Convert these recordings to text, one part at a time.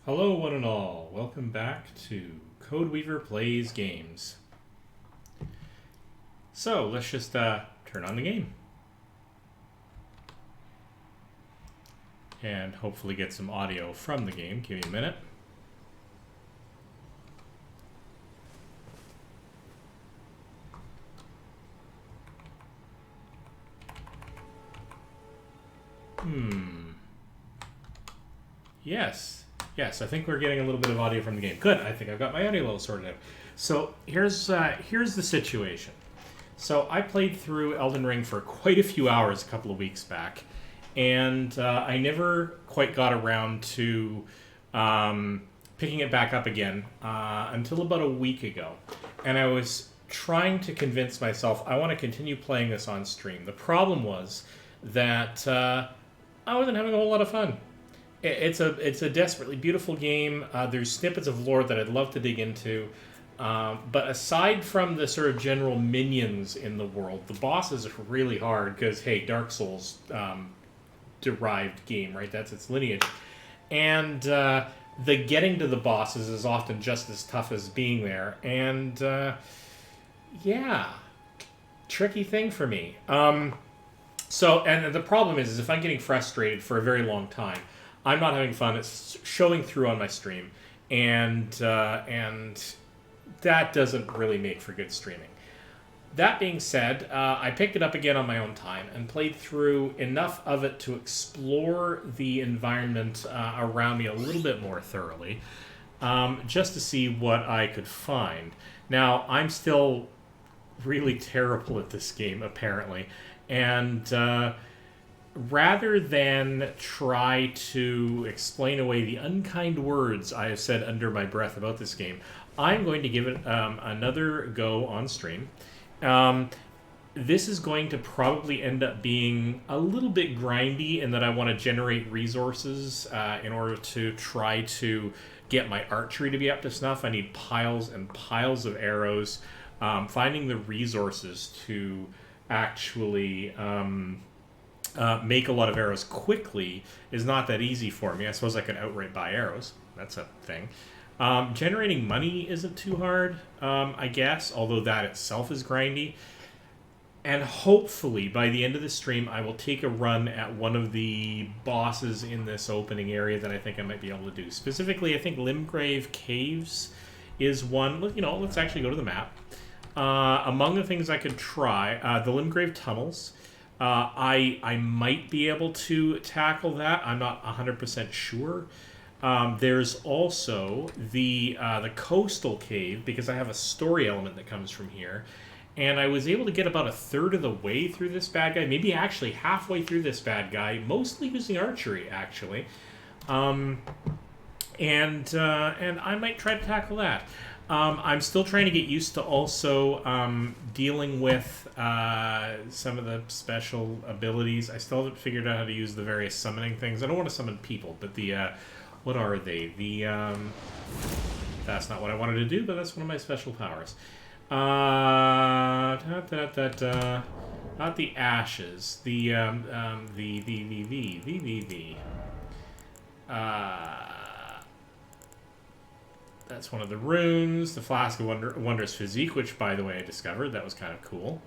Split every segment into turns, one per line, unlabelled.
Hello, one and all. Welcome back to Code Weaver Plays Games. So, let's just turn on the game. And hopefully get some audio from the game. Give me a minute. Yes, I think we're getting a little bit of audio from the game. Good, I think I've got my audio level sorted out. So here's the situation. So I played through Elden Ring for quite a few hours a couple of weeks back, and I never quite got around to picking it back up again until about a week ago. And I was trying to convince myself I want to continue playing this on stream. The problem was that I wasn't having a whole lot of fun. It's a desperately beautiful game. There's snippets of lore that I'd love to dig into. But aside from the sort of general minions in the world, the bosses are really hard because, hey, Dark Souls derived game, right? That's its lineage. And the getting to the bosses is often just as tough as being there. And, yeah, tricky thing for me. And the problem is if I'm getting frustrated for a very long time, I'm not having fun. It's showing through on my stream, and that doesn't really make for good streaming. That being said, I picked it up again on my own time and played through enough of it to explore the environment around me a little bit more thoroughly, just to see what I could find. Now, I'm still really terrible at this game, apparently, and rather than try to explain away the unkind words I have said under my breath about this game, I'm going to give it another go on stream. This is going to probably end up being a little bit grindy in that I want to generate resources in order to try to get my archery to be up to snuff. I need piles and piles of arrows. Finding the resources to actually make a lot of arrows quickly is not that easy for me. I suppose I could outright buy arrows. That's a thing. Generating money isn't too hard, I guess, although that itself is grindy. And hopefully, by the end of the stream, I will take a run at one of the bosses in this opening area that I think I might be able to do. Specifically, I think Limgrave Caves is one. Let's actually go to the map. Among the things I could try, the Limgrave Tunnels. I might be able to tackle that. I'm not 100% sure. There's also the coastal cave, because I have a story element that comes from here. And I was able to get about a third of the way through this bad guy, maybe actually halfway through this bad guy, mostly using archery, actually. And I might try to tackle that. I'm still trying to get used to also dealing with some of the special abilities. I still haven't figured out how to use the various summoning things. I don't want to summon people, but what are they? That's not what I wanted to do, but that's one of my special powers. Not the ashes. That's one of the runes. The Flask of Wondrous Physique, which, by the way, I discovered. That was kind of cool.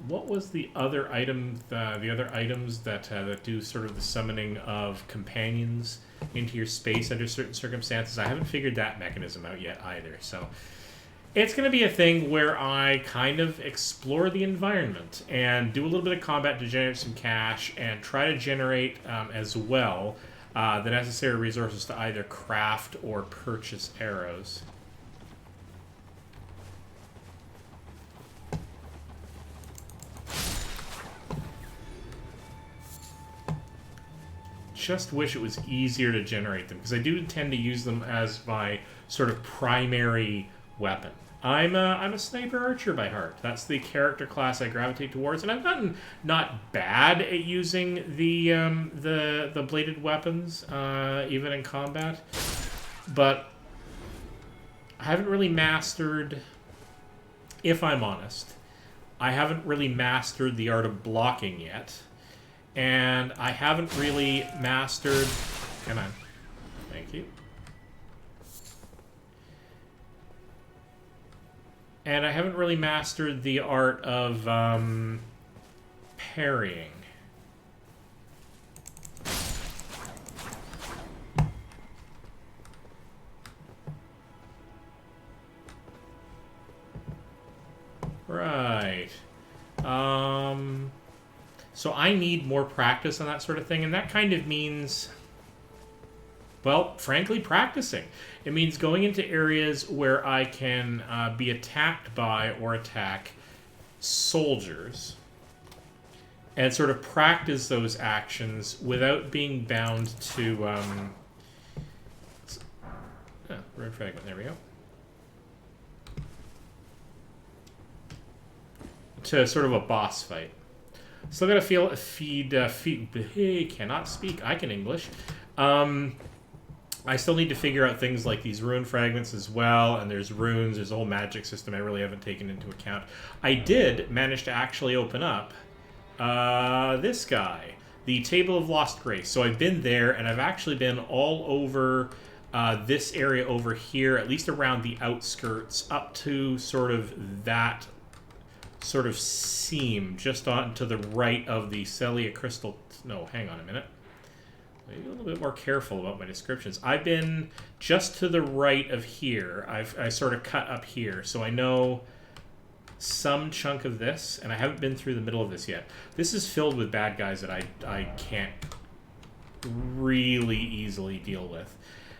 What was the other item? The other items that do sort of the summoning of companions into your space under certain circumstances? I haven't figured that mechanism out yet either. So it's going to be a thing where I kind of explore the environment and do a little bit of combat to generate some cash and try to generate as well the necessary resources to either craft or purchase arrows. Just wish it was easier to generate them, because I do tend to use them as my sort of primary weapon. I'm a sniper archer by heart. That's the character class I gravitate towards, and I've gotten not bad at using the bladed weapons, even in combat. But I haven't really mastered, if I'm honest, I haven't really mastered the art of blocking yet, and I haven't really mastered. Come on. Thank you. And I haven't really mastered the art of parrying. Right. So I need more practice on that sort of thing, and that kind of means, well, frankly, practicing. It means going into areas where I can be attacked by or attack soldiers and sort of practice those actions without being bound to... rune fragment, there we go. To sort of a boss fight. Still gotta cannot speak. I can English. I still need to figure out things like these rune fragments as well, and there's runes, there's a whole magic system I really haven't taken into account. I did manage to actually open up this guy, the Table of Lost Grace. So I've been there, and I've actually been all over this area over here, at least around the outskirts, up to sort of that sort of seam just on to the right of the Celia Crystal. No, hang on a minute. Maybe a little bit more careful about my descriptions. I've been just to the right of here. I sort of cut up here, so I know some chunk of this, and I haven't been through the middle of this yet. This is filled with bad guys that I can't really easily deal with.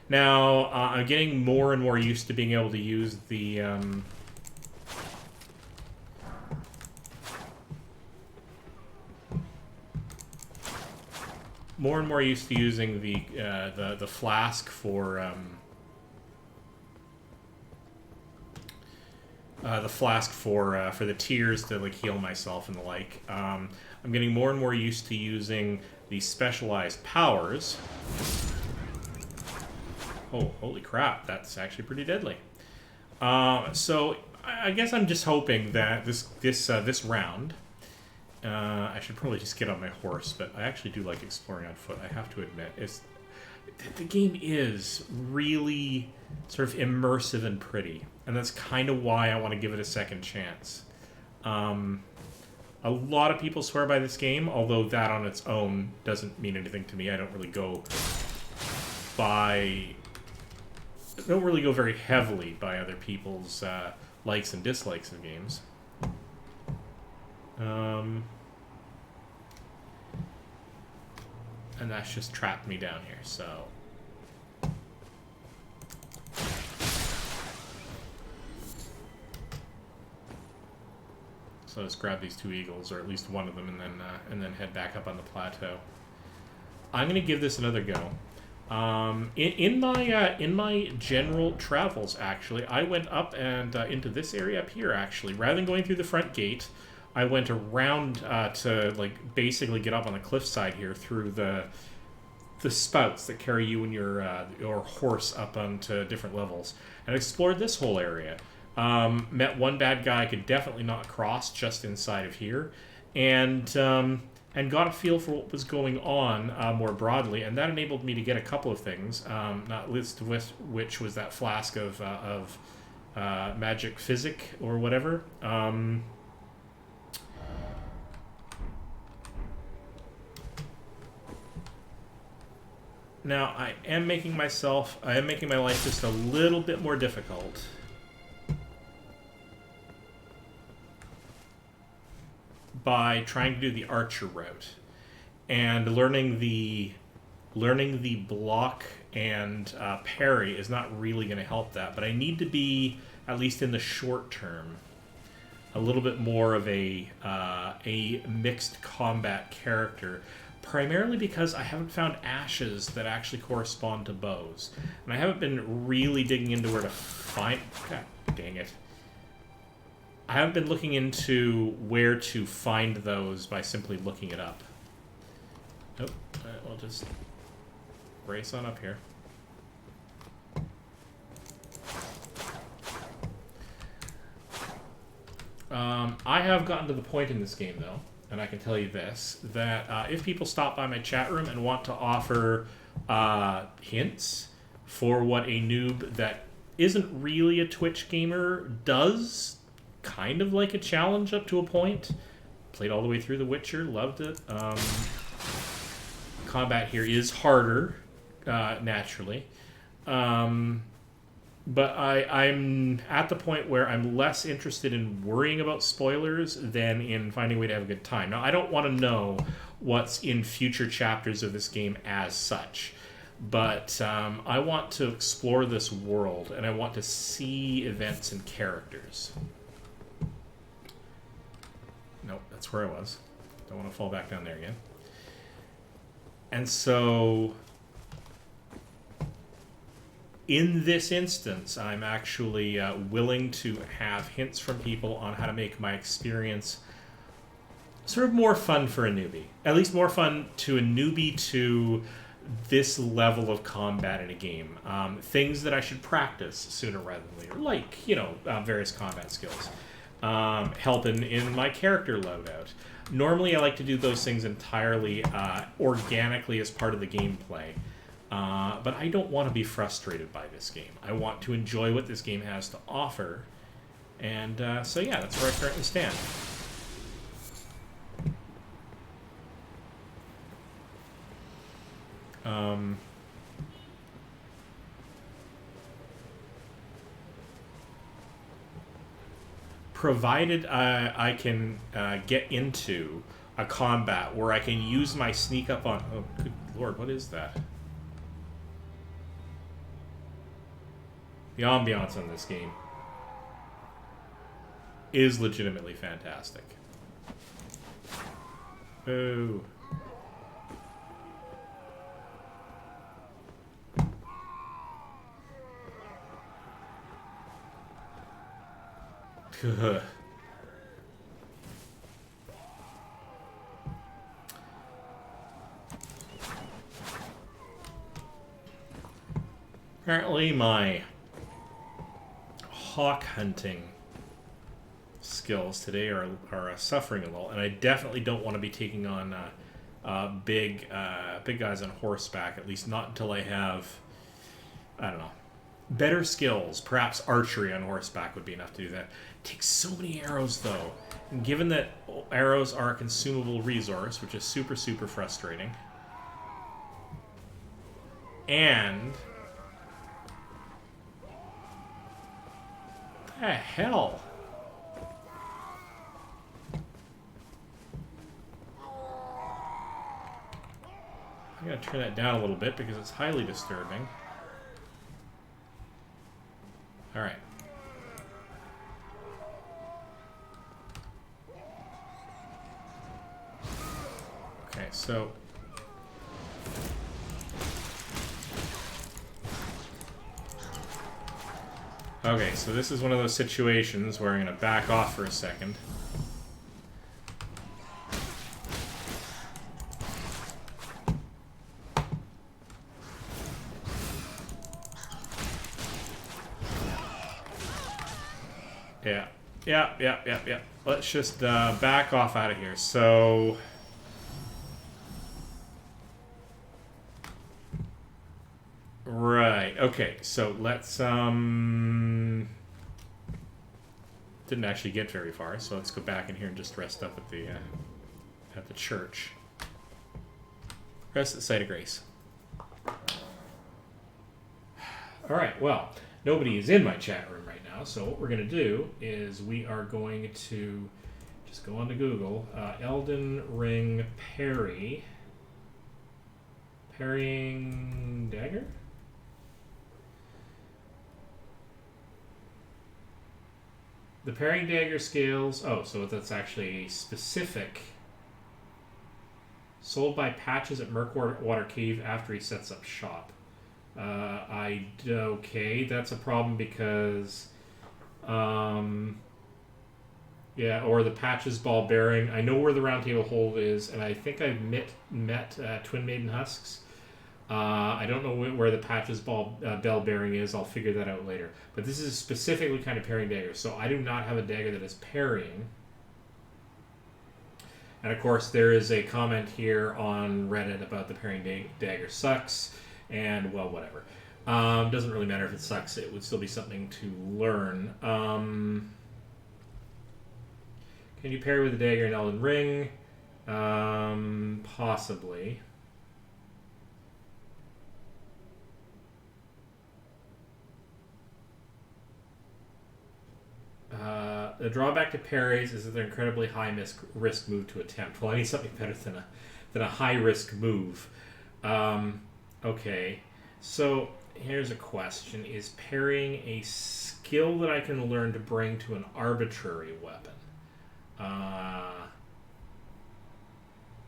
Now, I'm getting more and more used to being able to use the... more and more used to using the flask for the tears to like heal myself and the like. I'm getting more and more used to using the specialized powers. Oh, holy crap! That's actually pretty deadly. So I guess I'm just hoping that this round. I should probably just get on my horse, but I actually do like exploring on foot, I have to admit. The game is really sort of immersive and pretty, and that's kind of why I want to give it a second chance. A lot of people swear by this game, although that on its own doesn't mean anything to me. I don't really go very heavily by other people's likes and dislikes of games. And that's just trapped me down here, so... So let's grab these two eagles, or at least one of them, and then head back up on the plateau. I'm going to give this another go. In my general travels, actually, I went up and into this area up here, actually. Rather than going through the front gate, I went around to like basically get up on the cliffside here through the spouts that carry you and your horse up onto different levels, and explored this whole area. Met one bad guy I could definitely not cross just inside of here, and got a feel for what was going on more broadly, and that enabled me to get a couple of things, not least of which was that flask of magic physic or whatever. Now, I am making my life just a little bit more difficult. By trying to do the archer route. And learning the block and parry is not really going to help that. But I need to be, at least in the short term, a little bit more of a mixed combat character. Primarily because I haven't found ashes that actually correspond to bows. And I haven't been really digging into where to find... God dang it. I haven't been looking into where to find those by simply looking it up. Nope. We'll just brace on up here. I have gotten to the point in this game, though, and I can tell you this, that if people stop by my chat room and want to offer hints, for what a noob that isn't really a Twitch gamer does. Kind of like a challenge up to a point. Played all the way through The Witcher, loved it. Combat here is harder, naturally. But I'm at the point where I'm less interested in worrying about spoilers than in finding a way to have a good time. Now, I don't want to know what's in future chapters of this game as such, but I want to explore this world, and I want to see events and characters. Nope, that's where I was. Don't want to fall back down there again. And so in this instance, I'm actually willing to have hints from people on how to make my experience sort of more fun for a newbie. At least more fun to a newbie to this level of combat in a game. Things that I should practice sooner rather than later, like, various combat skills. Help in my character loadout. Normally, I like to do those things entirely organically as part of the gameplay. But I don't want to be frustrated by this game. I want to enjoy what this game has to offer. And so yeah, that's where I currently stand. Provided I can get into a combat where I can use my sneak up on... Oh, good lord, what is that? The ambiance on this game is legitimately fantastic. Oh. Apparently my hawk hunting skills today are suffering a little, and I definitely don't want to be taking on big guys on horseback, at least not until I have, I don't know, better skills. Perhaps archery on horseback would be enough to do that. It takes so many arrows, though. And given that arrows are a consumable resource, which is super, super frustrating. And... what the hell? I'm going to turn that down a little bit because it's highly disturbing. Alright. Okay, so... okay, so this is one of those situations where I'm going to back off for a second. Yeah. Let's just back off out of here. So... right, okay, so let's, didn't actually get very far, so let's go back in here and just rest up at the church. Rest at the site of grace. Alright, well, nobody is in my chat room right now, so what we're going to do is we are going to just go on to Google, Elden Ring parrying dagger? The parrying dagger scales... oh, so that's actually a specific... sold by Patches at Murkwater Cave after he sets up shop. Okay, that's a problem because... yeah, or the Patches ball bearing. I know where the round table hold is, and I think I've met Twin Maiden Husks. I don't know where the Patches ball bell bearing is. I'll figure that out later. But this is specifically kind of parrying dagger. So I do not have a dagger that is parrying. And of course, there is a comment here on Reddit about the parrying dagger sucks. And, well, whatever. Doesn't really matter if it sucks. It would still be something to learn. Can you parry with a dagger in Elden Ring? Possibly. The drawback to parries is that they're incredibly high risk move to attempt. Well, I need something better than a high risk move. Okay, so here's a question: is parrying a skill that I can learn to bring to an arbitrary weapon?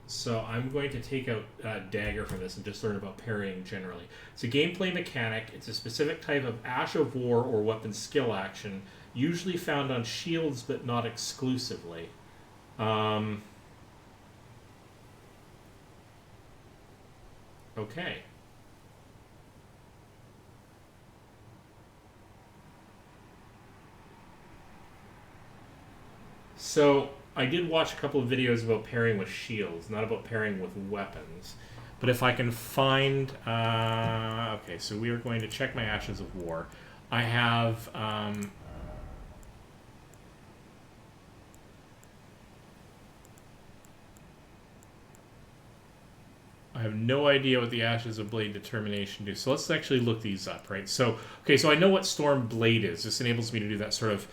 So I'm going to take out Dagger from this and just learn about parrying generally. It's a gameplay mechanic. It's a specific type of Ash of War or weapon skill action, usually found on shields but not exclusively. Okay. So I did watch a couple of videos about pairing with shields, not about pairing with weapons. But if I can find... okay, so we are going to check my Ashes of War. I have... I have no idea what the Ashes of Blade Determination do. So let's actually look these up, right? So, okay, so I know what Storm Blade is. This enables me to do that sort of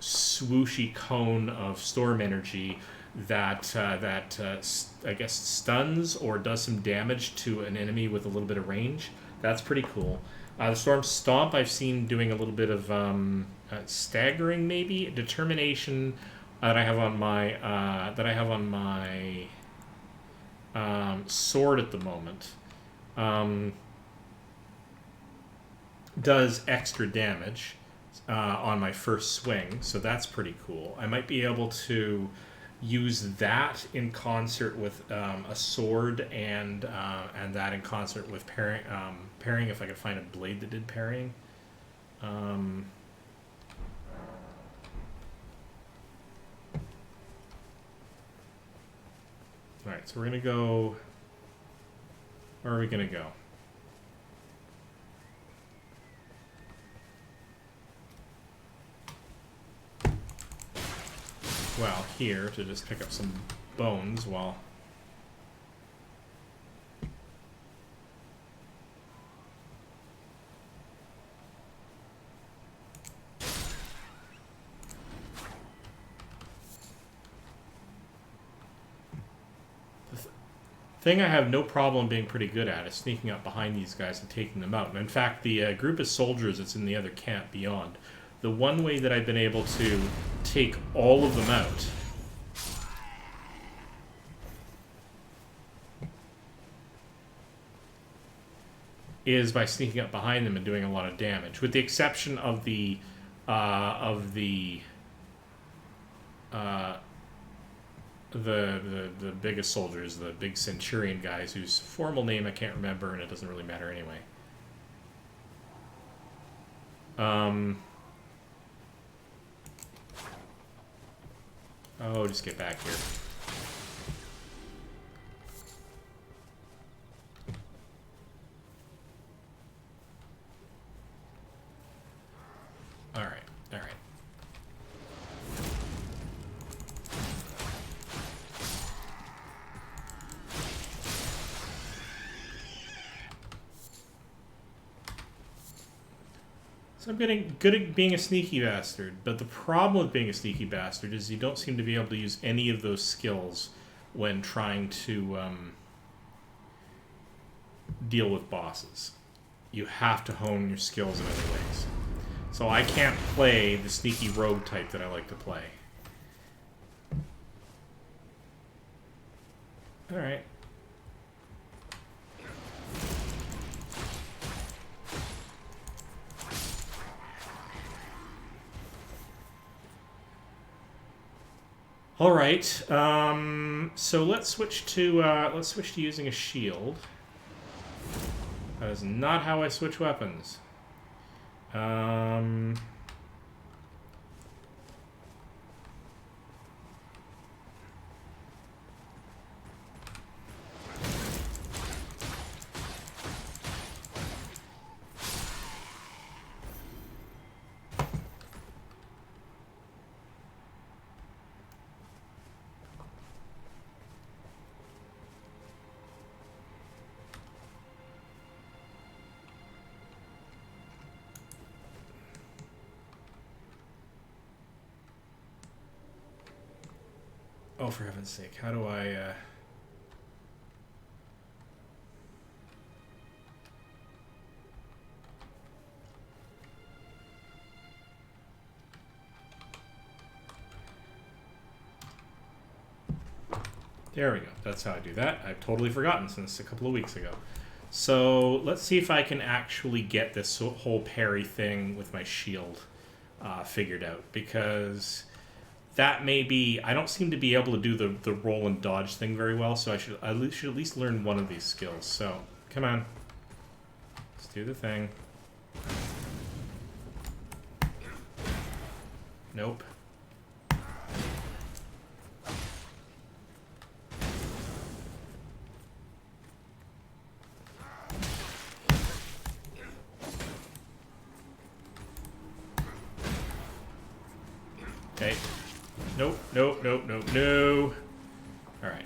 swooshy cone of storm energy that I guess stuns or does some damage to an enemy with a little bit of range. That's pretty cool. The Storm Stomp I've seen doing a little bit of staggering, maybe determination that I have on my sword at the moment. Does extra damage on my first swing, so that's pretty cool. I might be able to use that in concert with a sword and that in concert with parrying if I could find a blade that did parrying. Alright, so we're going to go... Where are we going to go? Well, here, to just pick up some bones while... thing I have no problem being pretty good at is sneaking up behind these guys and taking them out. And in fact, the group of soldiers that's in the other camp beyond, the one way that I've been able to take all of them out is by sneaking up behind them and doing a lot of damage, with the exception of the biggest soldiers, the big Centurion guys, whose formal name I can't remember, and it doesn't really matter anyway. Oh, just get back here. Alright, alright. So I'm getting good at being a sneaky bastard, but the problem with being a sneaky bastard is you don't seem to be able to use any of those skills when trying to deal with bosses. You have to hone your skills in other ways. So I can't play the sneaky rogue type that I like to play. Alright. All right, so let's switch to using a shield. That is not how I switch weapons. Oh, for heaven's sake, how do I... There we go. That's how I do that. I've totally forgotten since a couple of weeks ago. So let's see if I can actually get this whole parry thing with my shield figured out, because that may be... I don't seem to be able to do the roll and dodge thing very well, so I should at least learn one of these skills. So, come on. Let's do the thing. Nope. Okay. Nope, nope, nope, nope, no. Alright.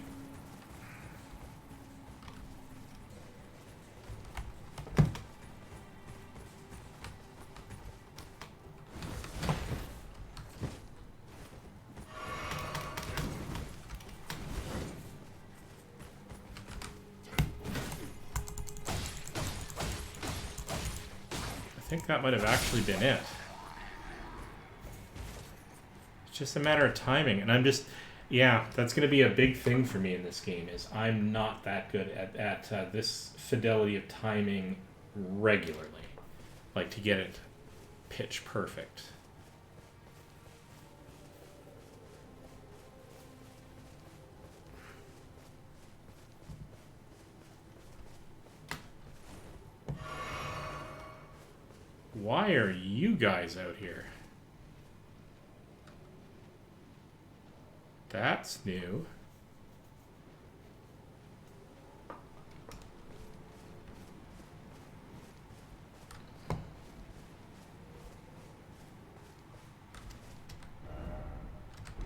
I think that might have actually been it. It's just a matter of timing, and I'm just... Yeah, that's going to be a big thing for me in this game, is I'm not that good at this fidelity of timing regularly. Like, to get it pitch perfect. Why are you guys out here? That's new.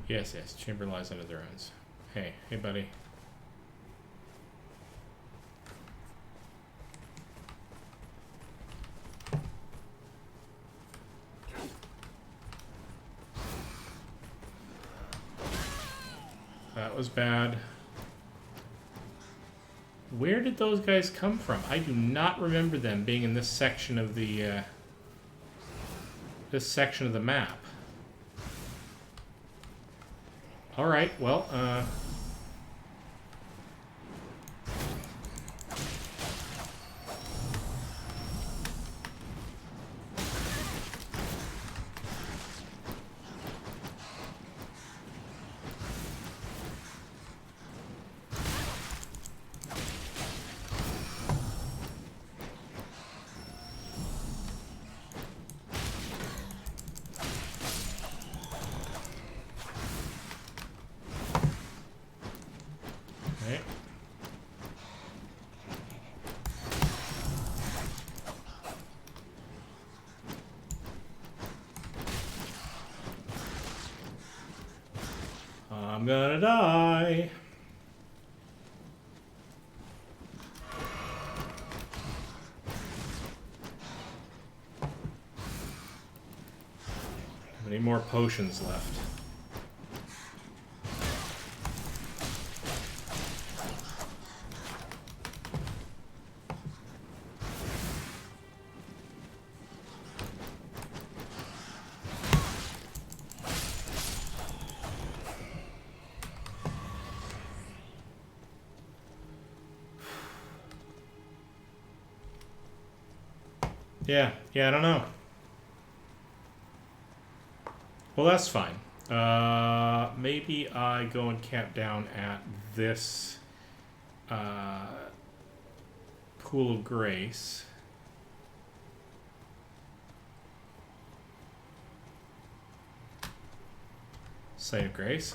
Yes, yes. Chamber lies under their ruins. Hey, hey, buddy. That was bad. Where did those guys come from? I do not remember them being in this section of the map. All right, well, okay. I'm gonna die. How many more potions left? Yeah, I don't know. Well, that's fine. Maybe I go and camp down at this Pool of Grace. Site of Grace.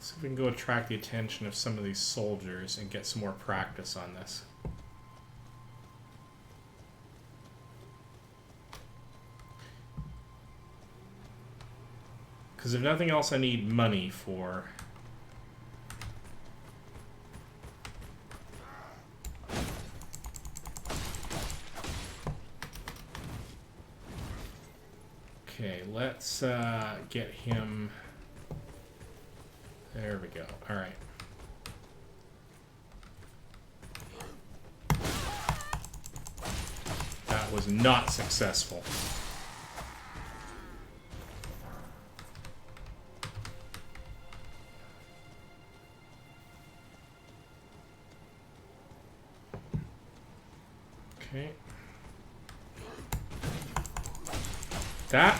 So we can go attract the attention of some of these soldiers and get some more practice on this. Because if nothing else, I need money for Okay, let's get him. There we go. All right. That was not successful. Okay.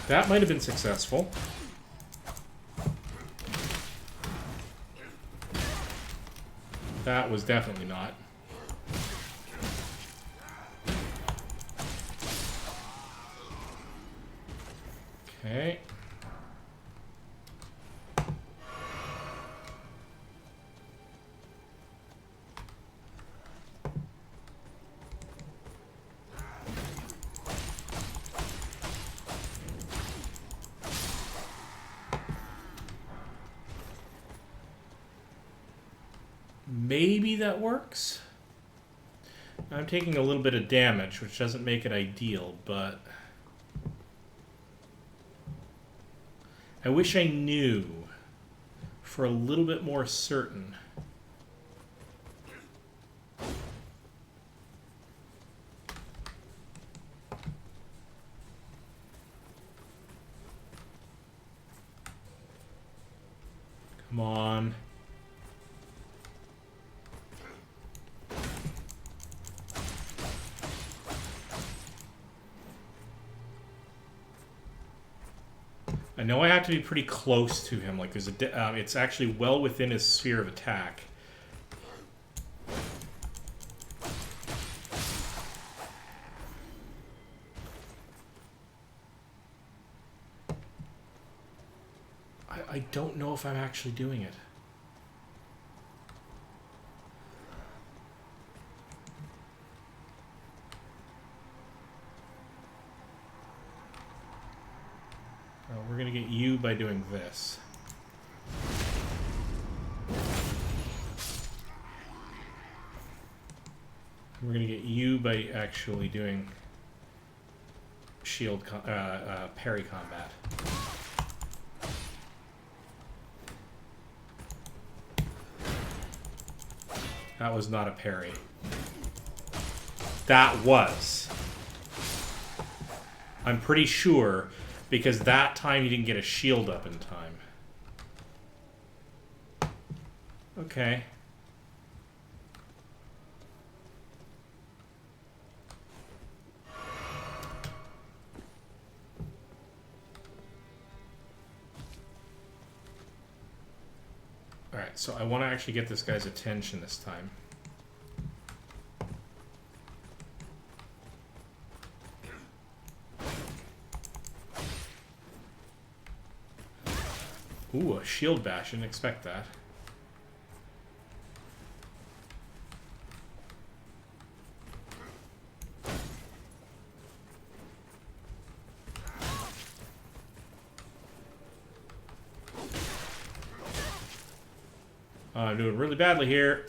That might have been successful. That was definitely not. Okay. Maybe that works. I'm taking a little bit of damage, which doesn't make it ideal, but I wish I knew for a little bit more certain. Come on. I know I have to be pretty close to him. Like there's a, it's actually well within his sphere of attack. I don't know if I'm actually doing it. We're going to get you by doing this. We're going to get you by actually doing shield parry combat. That was not a parry. That was. I'm pretty sure, because that time he didn't get a shield up in time. Okay. Alright, so I want to actually get this guy's attention this time. Ooh, a shield bash. Didn't expect that. I'm doing really badly here.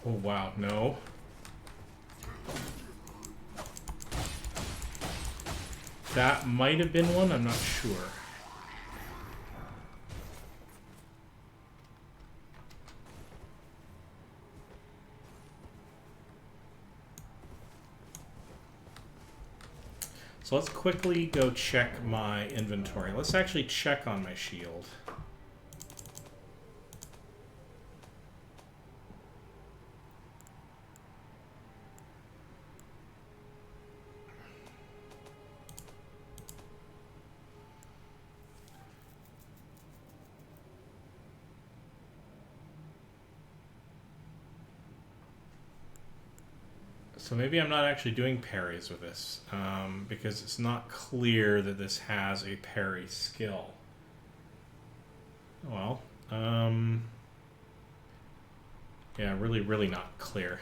Oh, wow. No. That might have been one. I'm not sure. So let's quickly go check my inventory. Let's actually check on my shield. So maybe I'm not actually doing parries with this, because it's not clear that this has a parry skill. Well, yeah, really not clear.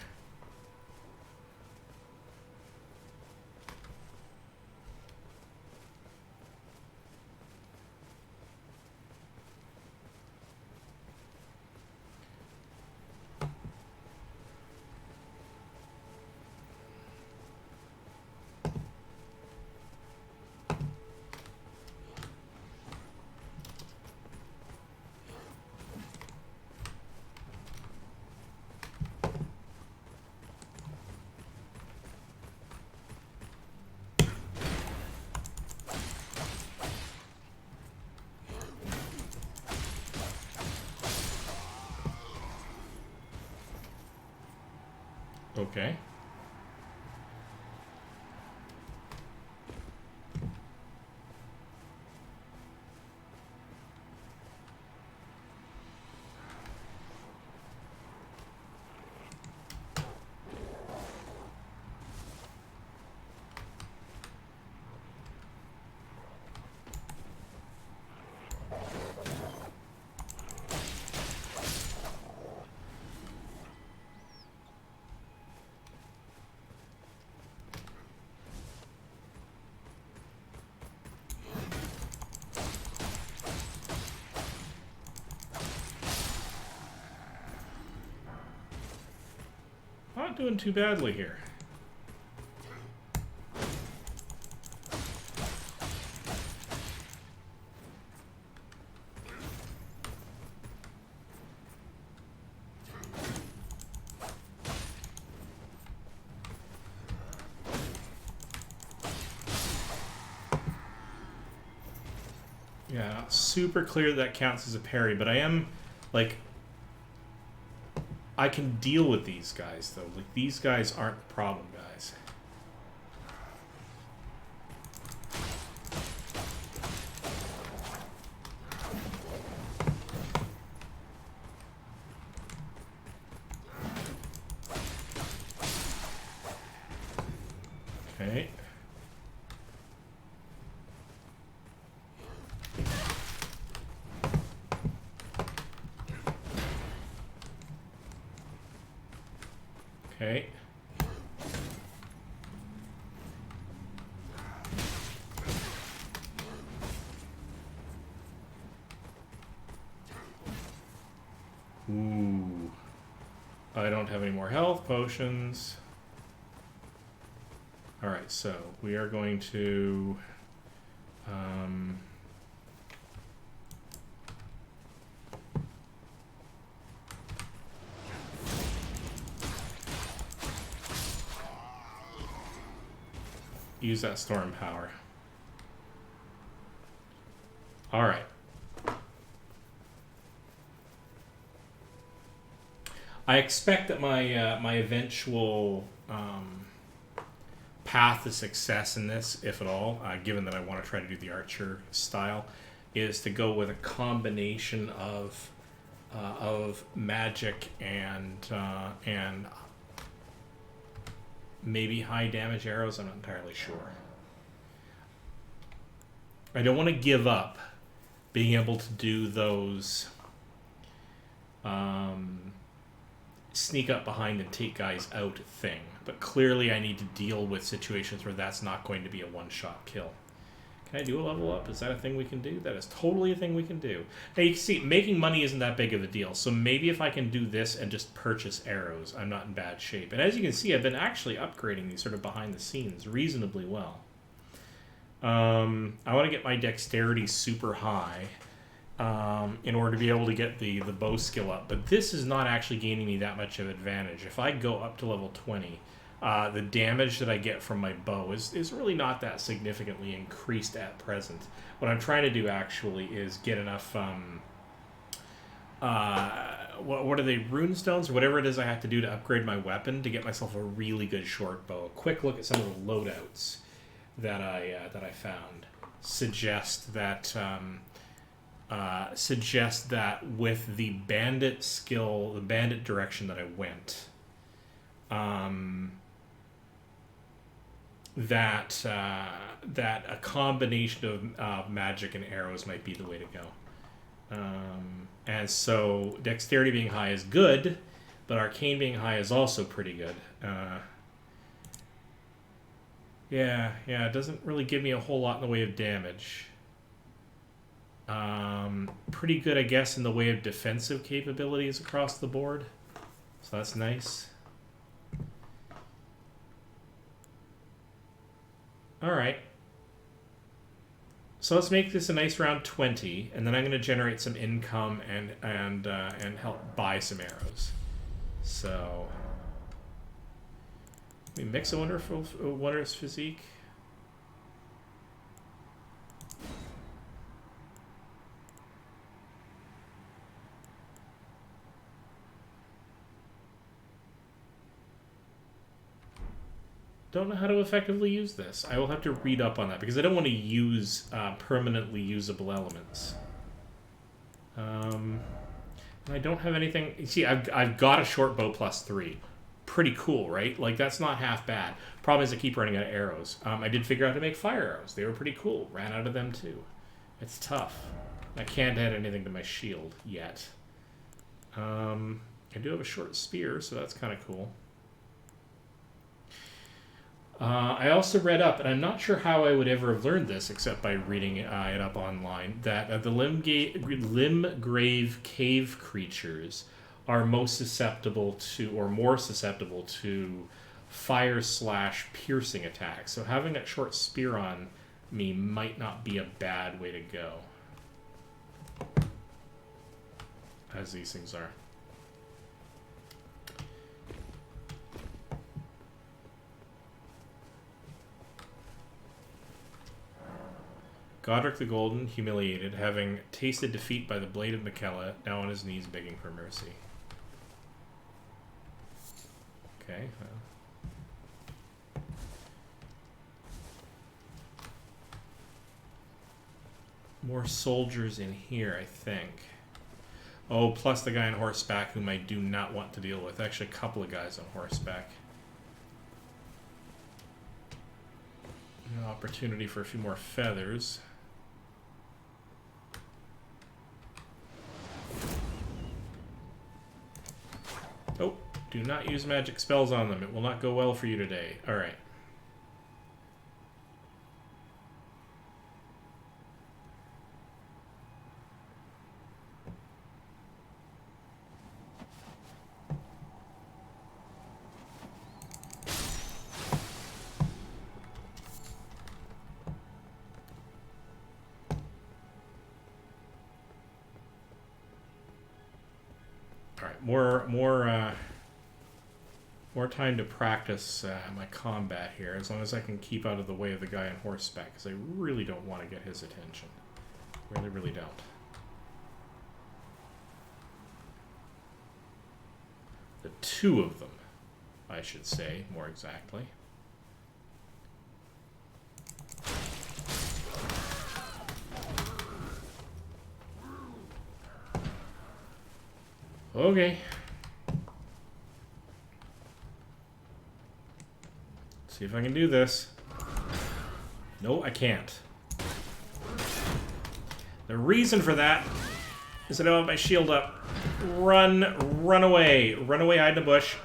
Okay. Not doing too badly here. Yeah, not super clear that counts as a parry, but I am, like, I can deal with these guys, though. Like, these guys aren't the problem guys. Okay. Okay. Ooh. I don't have any more health potions. Alright, so we are going to... use that storm power. Alright. I expect that my my eventual path to success in this, if at all, given that I want to try to do the archer style, is to go with a combination of magic and maybe high damage arrows. I'm not entirely sure. I don't want to give up being able to do those sneak up behind and take guys out thing. But clearly I need to deal with situations where that's not going to be a one-shot kill. Can I do a level up? Is that a thing we can do? That is totally a thing we can do. Now you can see, making money isn't that big of a deal. So maybe if I can do this and just purchase arrows, I'm not in bad shape. And as you can see, I've been actually upgrading these sort of behind the scenes reasonably well. I want to get my dexterity super high in order to be able to get the bow skill up. But this is not actually gaining me that much of advantage. If I go up to level 20, the damage that I get from my bow is really not that significantly increased at present. What I'm trying to do actually is get enough, what are they, rune stones or whatever it is I have to do to upgrade my weapon to get myself a really good short bow. A quick look at some of the loadouts that I found suggest that with the bandit skill, the bandit direction that I went, that a combination of magic and arrows might be the way to go. And so dexterity being high is good, but arcane being high is also pretty good. Yeah, it doesn't really give me a whole lot in the way of damage. Pretty good, I guess, in the way of defensive capabilities across the board. So that's nice. Alright. So let's make this a nice round 20, and then I'm going to generate some income and help buy some arrows. So we mix a wondrous physique. Don't know how to effectively use this. I will have to read up on that because I don't want to use permanently usable elements. I don't have anything. See, I've got a short bow +3. Pretty cool, right? Like, that's not half bad. Problem is I keep running out of arrows. I did figure out how to make fire arrows. They were pretty cool. Ran out of them too. It's tough. I can't add anything to my shield yet. I do have a short spear, so that's kind of cool. I also read up, and I'm not sure how I would ever have learned this except by reading it up online, that the Limgrave cave creatures are most susceptible to, or more susceptible to, fire/piercing attacks. So having that short spear on me might not be a bad way to go. As these things are. Godric the Golden, humiliated, having tasted defeat by the blade of Miquella, now on his knees begging for mercy. Okay. More soldiers in here, I think. Oh, plus the guy on horseback whom I do not want to deal with. Actually, a couple of guys on horseback. An opportunity for a few more feathers. Oh, do not use magic spells on them. It will not go well for you today. Alright. More time to practice my combat here, as long as I can keep out of the way of the guy on horseback, because I really don't want to get his attention. Really, really don't. The two of them, I should say, more exactly. Okay. See if I can do this. No, I can't. The reason for that is I don't have my shield up. Run away. Run away, hide in the bush.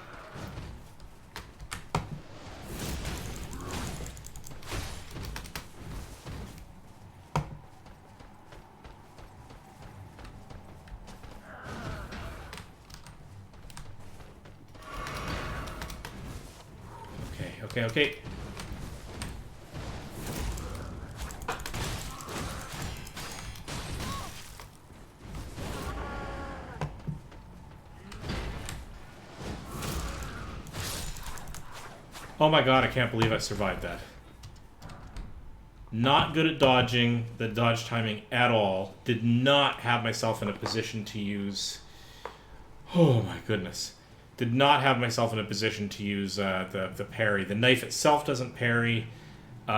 Okay. Oh my god, I can't believe I survived that. Not good at dodging, the dodge timing at all. Did not have myself in a position to use... Oh my goodness. Did not have myself in a position to use the parry. The knife itself doesn't parry. Did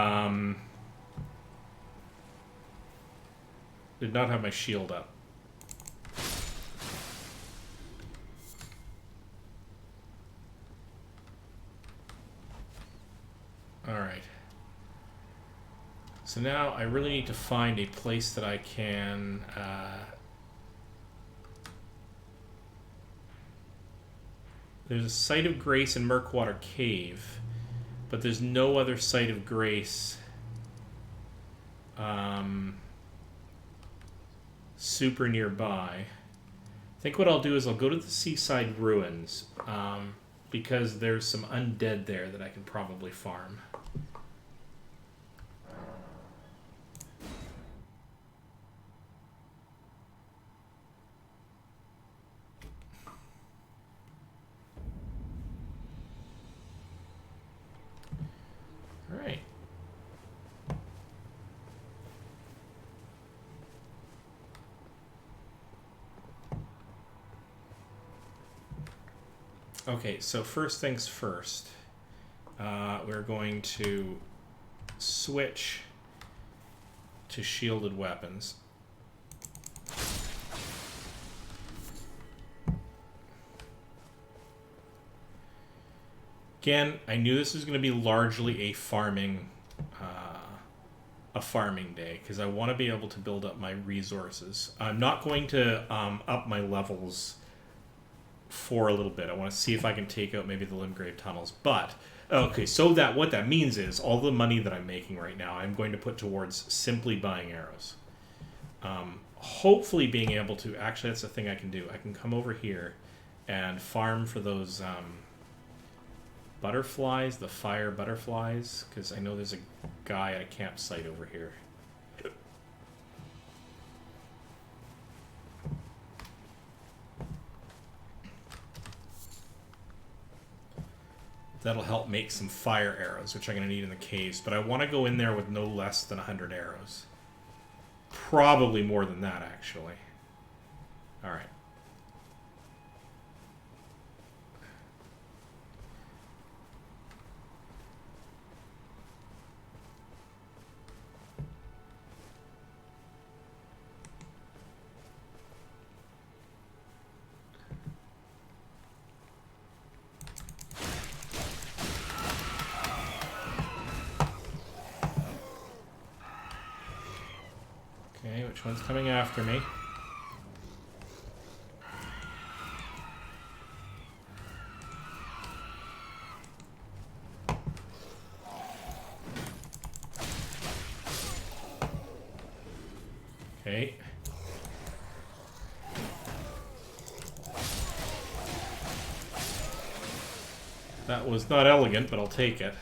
not have my shield up. Alright. So now I really need to find a place that I can... There's a site of grace in Murkwater Cave, but there's no other site of grace super nearby. I think what I'll do is I'll go to the Seaside Ruins, because there's some undead there that I can probably farm. Alright. Okay, so first things first. we're going to switch to shielded weapons. Again, I knew this was going to be largely a farming day because I want to be able to build up my resources. I'm not going to up my levels for a little bit. I want to see if I can take out maybe the Limgrave tunnels. But okay, so that what that means is all the money that I'm making right now, I'm going to put towards simply buying arrows. Hopefully, being able to actually, that's the thing I can do. I can come over here and farm for those. Butterflies, the fire butterflies, because I know there's a guy at a campsite over here. That'll help make some fire arrows, which I'm going to need in the caves, but I want to go in there with no less than 100 arrows. Probably more than that, actually. Alright. Which one's coming after me? Okay. That was not elegant, but I'll take it.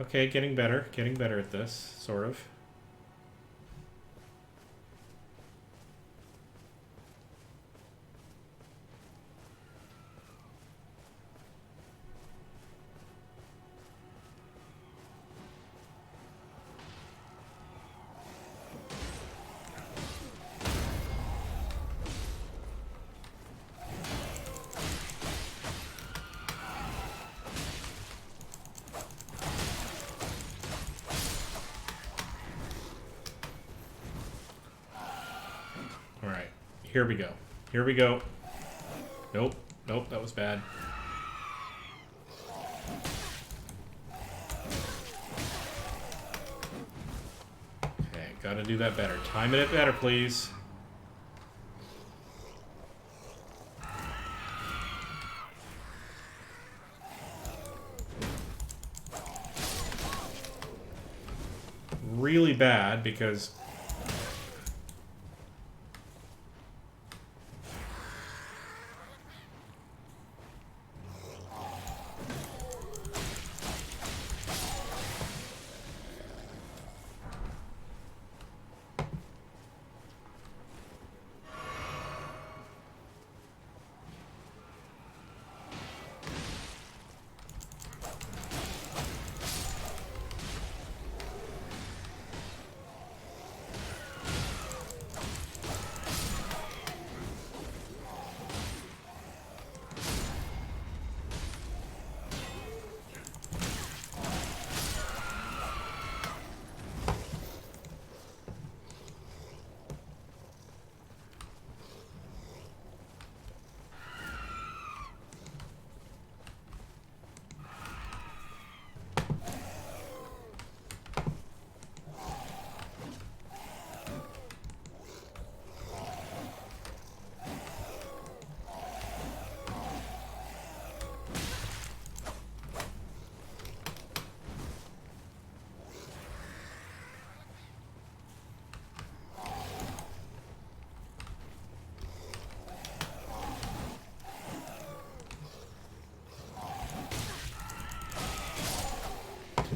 Okay, getting better at this, sort of. Here we go. Here we go. Nope. Nope, that was bad. Okay, gotta do that better. Time it better, please. Really bad because...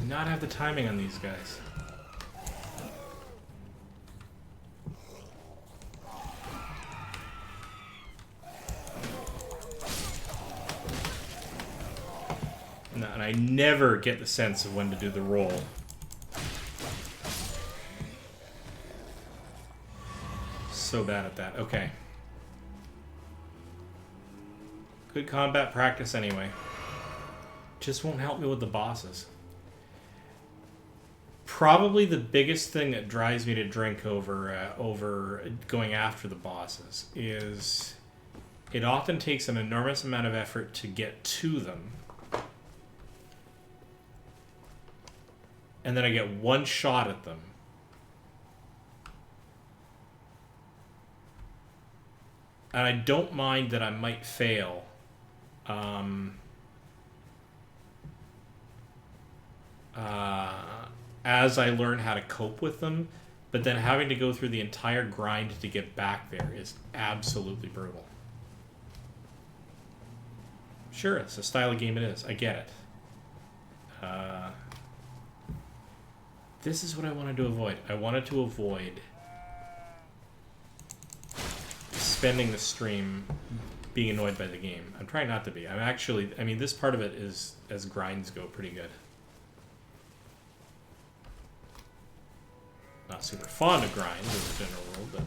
not have the timing on these guys. No, and I never get the sense of when to do the roll. So bad at that. Okay. Good combat practice anyway. Just won't help me with the bosses. Probably the biggest thing that drives me to drink over going after the bosses is it often takes an enormous amount of effort to get to them. And then I get one shot at them. And I don't mind that I might fail. As I learn how to cope with them, but then having to go through the entire grind to get back there is absolutely brutal. Sure, it's a style of game it is. I get it. This is what I wanted to avoid. I wanted to avoid spending the stream being annoyed by the game. I'm trying not to be. I'm actually, I mean, this part of it is, as grinds go, pretty good. Not super fond of grinds as a general rule, but...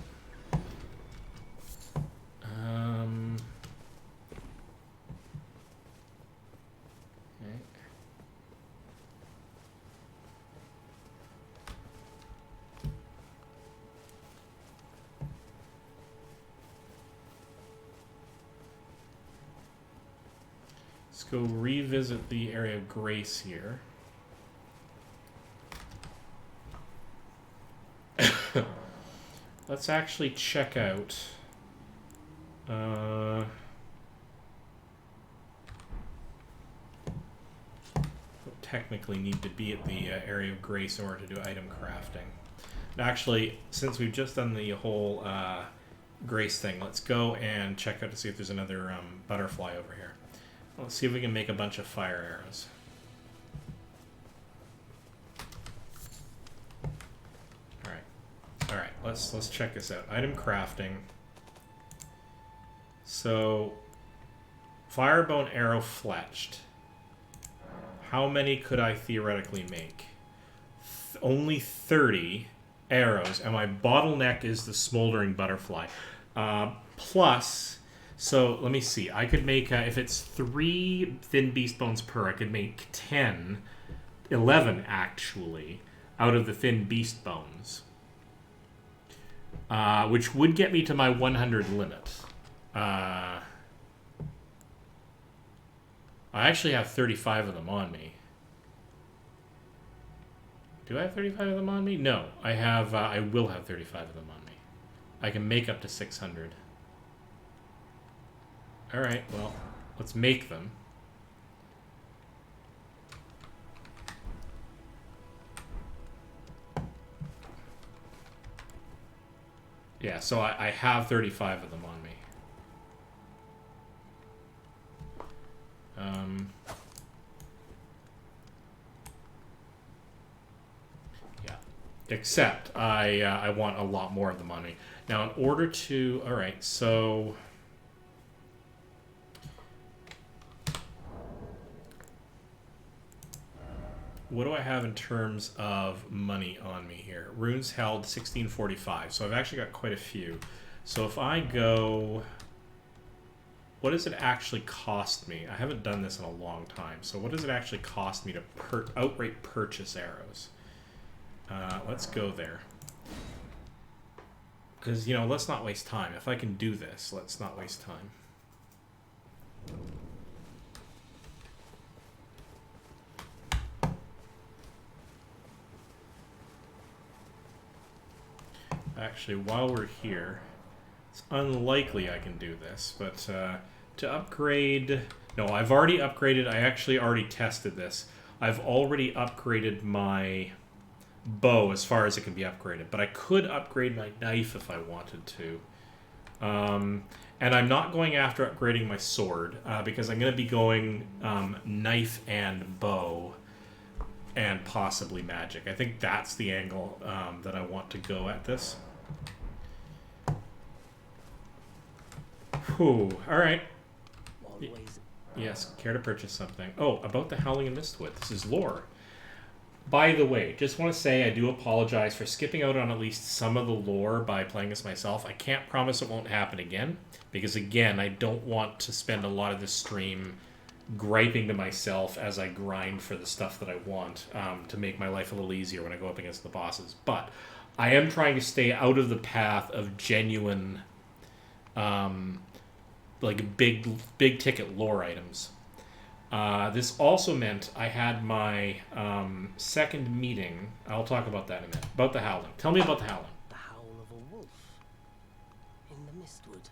Okay. Let's go revisit the area of grace here. Let's actually check out don't technically need to be at the area of grace in order to do item crafting. Now, actually, since we've just done the whole grace thing, let's go and check out to see if there's another butterfly over here. Let's see if we can make a bunch of fire arrows. All right, let's check this out. Item crafting. So, firebone arrow fletched. How many could I theoretically make? Only 30 arrows, and my bottleneck is the smoldering butterfly. Plus, so let me see. I could make, if it's 3 thin beast bones per, I could make 11 actually, out of the thin beast bones. Which would get me to my 100 limit. I actually have 35 of them on me. Do I have 35 of them on me? No, I have. I will have 35 of them on me. I can make up to 600. All right, well, let's make them. Yeah, so I have 35 of them on me. Yeah, except I want a lot more of them on me. Now, in order to... All right, so... What do I have in terms of money on me here? Runes held 1645, so I've actually got quite a few. So if I go... What does it actually cost me? I haven't done this in a long time. So what does it actually cost me to outright purchase arrows? Let's go there. Because, you know, let's not waste time. If I can do this, let's not waste time. Actually, while we're here, it's unlikely I can do this, but to upgrade... No, I've already upgraded. I actually already tested this. I've already upgraded my bow as far as it can be upgraded, but I could upgrade my knife if I wanted to. And I'm not going after upgrading my sword, because I'm going to be going knife and bow and possibly magic. I think that's the angle that I want to go at this. Whew, all right. Yes, care to purchase something. Oh, about the Howling in Mistwood. This is lore. By the way, just want to say I do apologize for skipping out on at least some of the lore by playing this myself. I can't promise it won't happen again, because again, I don't want to spend a lot of this stream griping to myself as I grind for the stuff that I want to make my life a little easier when I go up against the bosses. But I am trying to stay out of the path of genuine, like big ticket lore items. This also meant I had my second meeting. I'll talk about that in a minute. About the Howling. Tell me about the Howling.
The howl of a wolf in the Mistwood.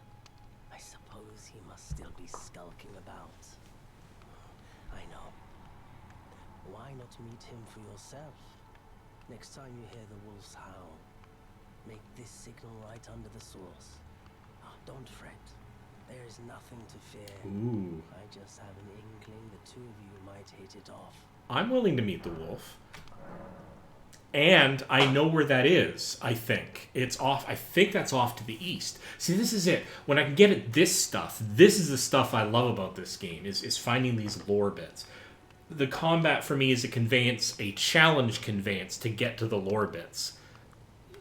I suppose he must still be skulking about. I know. Why not meet him for yourself? Next time you hear the wolf's howl, make this signal right under the source. Oh, don't fret. There is nothing to fear.
Ooh.
I just have an inkling the two of you might hit it off.
I'm willing to meet the wolf. And I know where that is, I think. It's off. I think that's off to the east. See, this is it. When I can get at this stuff, this is the stuff I love about this game, is finding these lore bits. The combat for me is a challenge conveyance to get to the lore bits.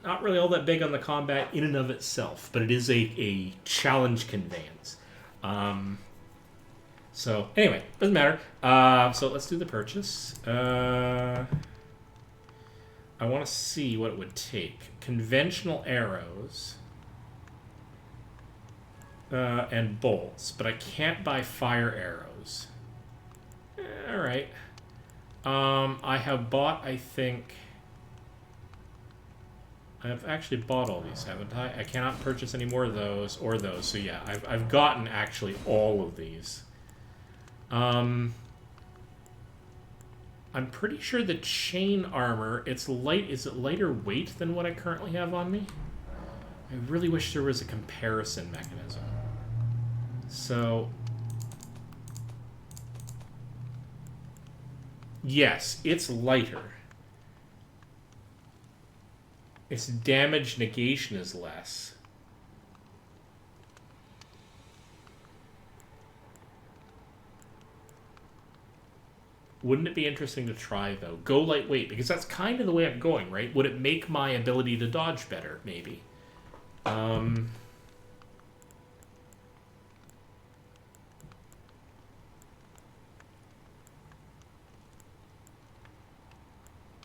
Not really all that big on the combat in and of itself, but it is a challenge conveyance. So, anyway, doesn't matter. So let's do the purchase. I want to see what it would take. Conventional arrows and bolts, but I can't buy fire arrows. All right. I have bought, I think... I've actually bought all these, haven't I? I cannot purchase any more of those or those. So yeah, I've gotten actually all of these. I'm pretty sure the chain armor, it's light. Is it lighter weight than what I currently have on me? I really wish there was a comparison mechanism. So yes, it's lighter. Its damage negation is less. Wouldn't it be interesting to try, though? Go lightweight, because that's kind of the way I'm going, right? Would it make my ability to dodge better, maybe?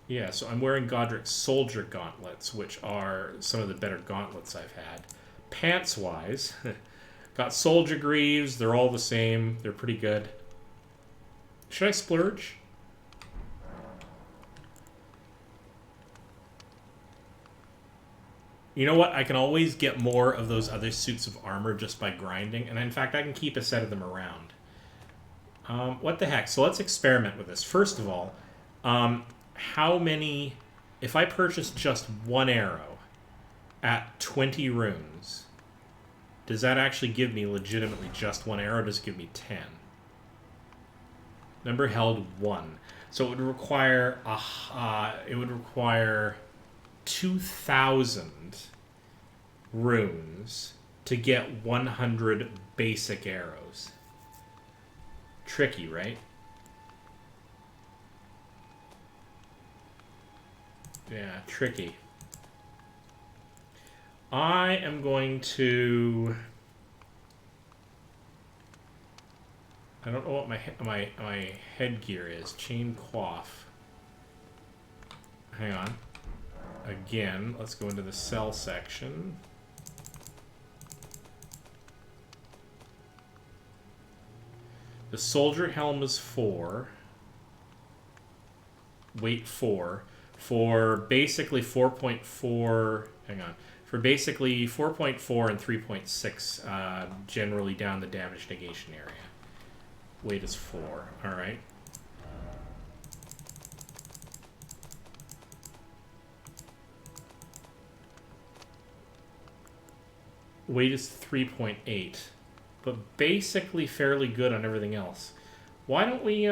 Yeah, so I'm wearing Godric's soldier gauntlets, which are some of the better gauntlets I've had. Pants-wise, got soldier greaves. They're all the same. They're pretty good. Should I splurge? You know what? I can always get more of those other suits of armor just by grinding. And in fact, I can keep a set of them around. What the heck? So let's experiment with this. First of all, how many... If I purchase just one arrow at 20 runes, does that actually give me legitimately just one arrow, or does it give me 10? Number held 1. So it would require 2,000 runes to get 100 basic arrows. Tricky, right? Yeah, tricky. I am going to... I don't know what my headgear is. Chain coif. Hang on. Again, let's go into the cell section. The soldier helm is 4. Weight 4. For basically 4.4... Hang on. For basically 4.4 and 3.6 generally down the damage negation area. Weight is 4. Alright. Weight is 3.8. But basically fairly good on everything else. Why don't we,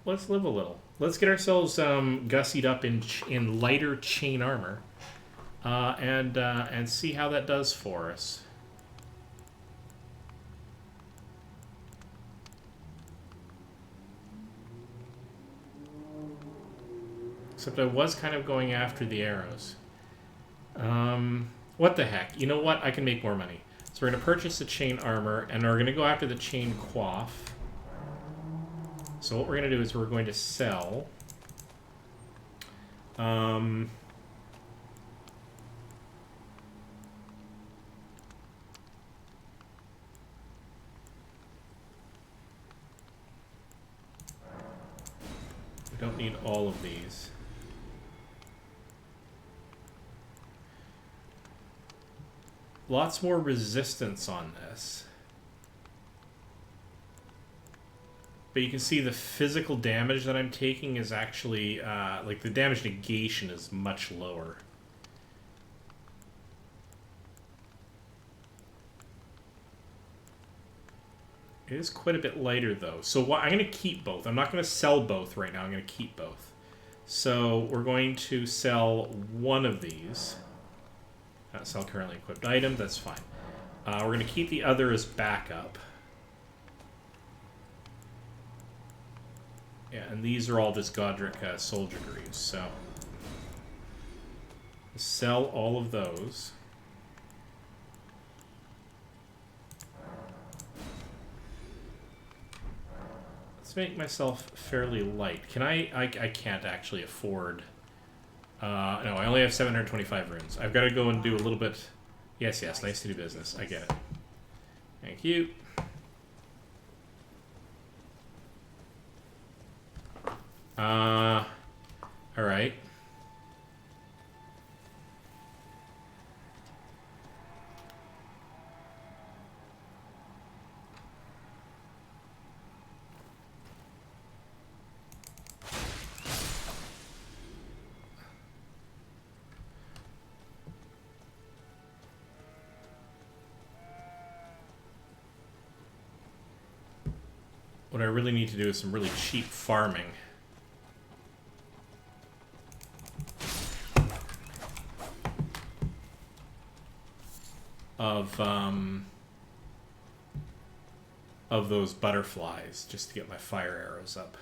let's live a little. Let's get ourselves gussied up in lighter chain armor. and see how that does for us. Except I was kind of going after the arrows. What the heck? You know what? I can make more money. So we're going to purchase the chain armor, and we're going to go after the chain coif. So what we're going to do is we're going to sell... we don't need all of these. Lots more resistance on this. But you can see the physical damage that I'm taking is actually, like, the damage negation is much lower. It is quite a bit lighter, though. So I'm going to keep both. I'm not going to sell both right now. I'm going to keep both. So we're going to sell one of these. Sell currently equipped item. That's fine. We're going to keep the other as backup. Yeah, and these are all just Godric soldier greaves, so... sell all of those. Let's make myself fairly light. Can I can't actually afford... no, I only have 725 runes. I've got to go and do a little bit... Yes, nice to do business. I get it. Thank you. Alright. What I really need to do is some really cheap farming. Of those butterflies, just to get my fire arrows up.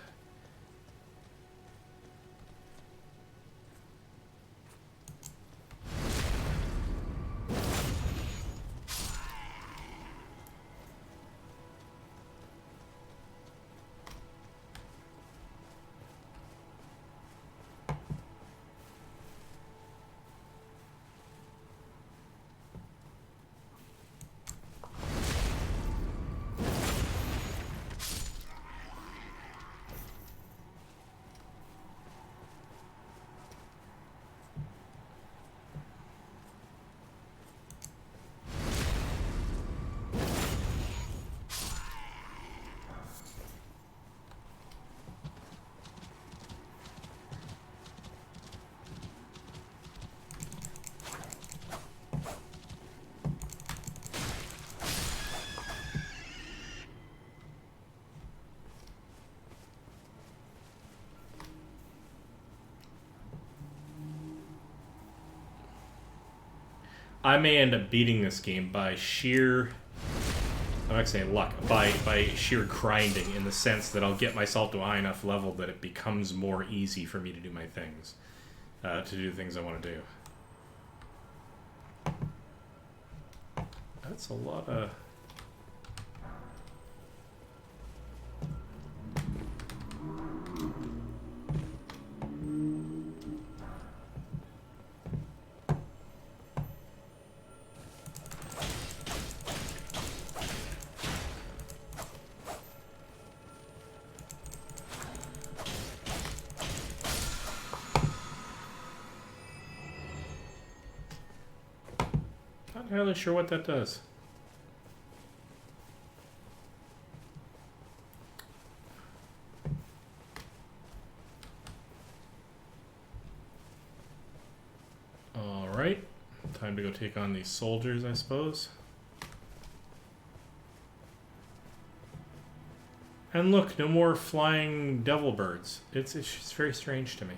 I may end up beating this game by sheer... I'm not saying luck, by sheer grinding, in the sense that I'll get myself to a high enough level that it becomes more easy for me to do my things. To do the things I want to do. That's a lot of... Not entirely sure what that does. Alright. Time to go take on these soldiers, I suppose. And look, no more flying devil birds. It's very strange to me.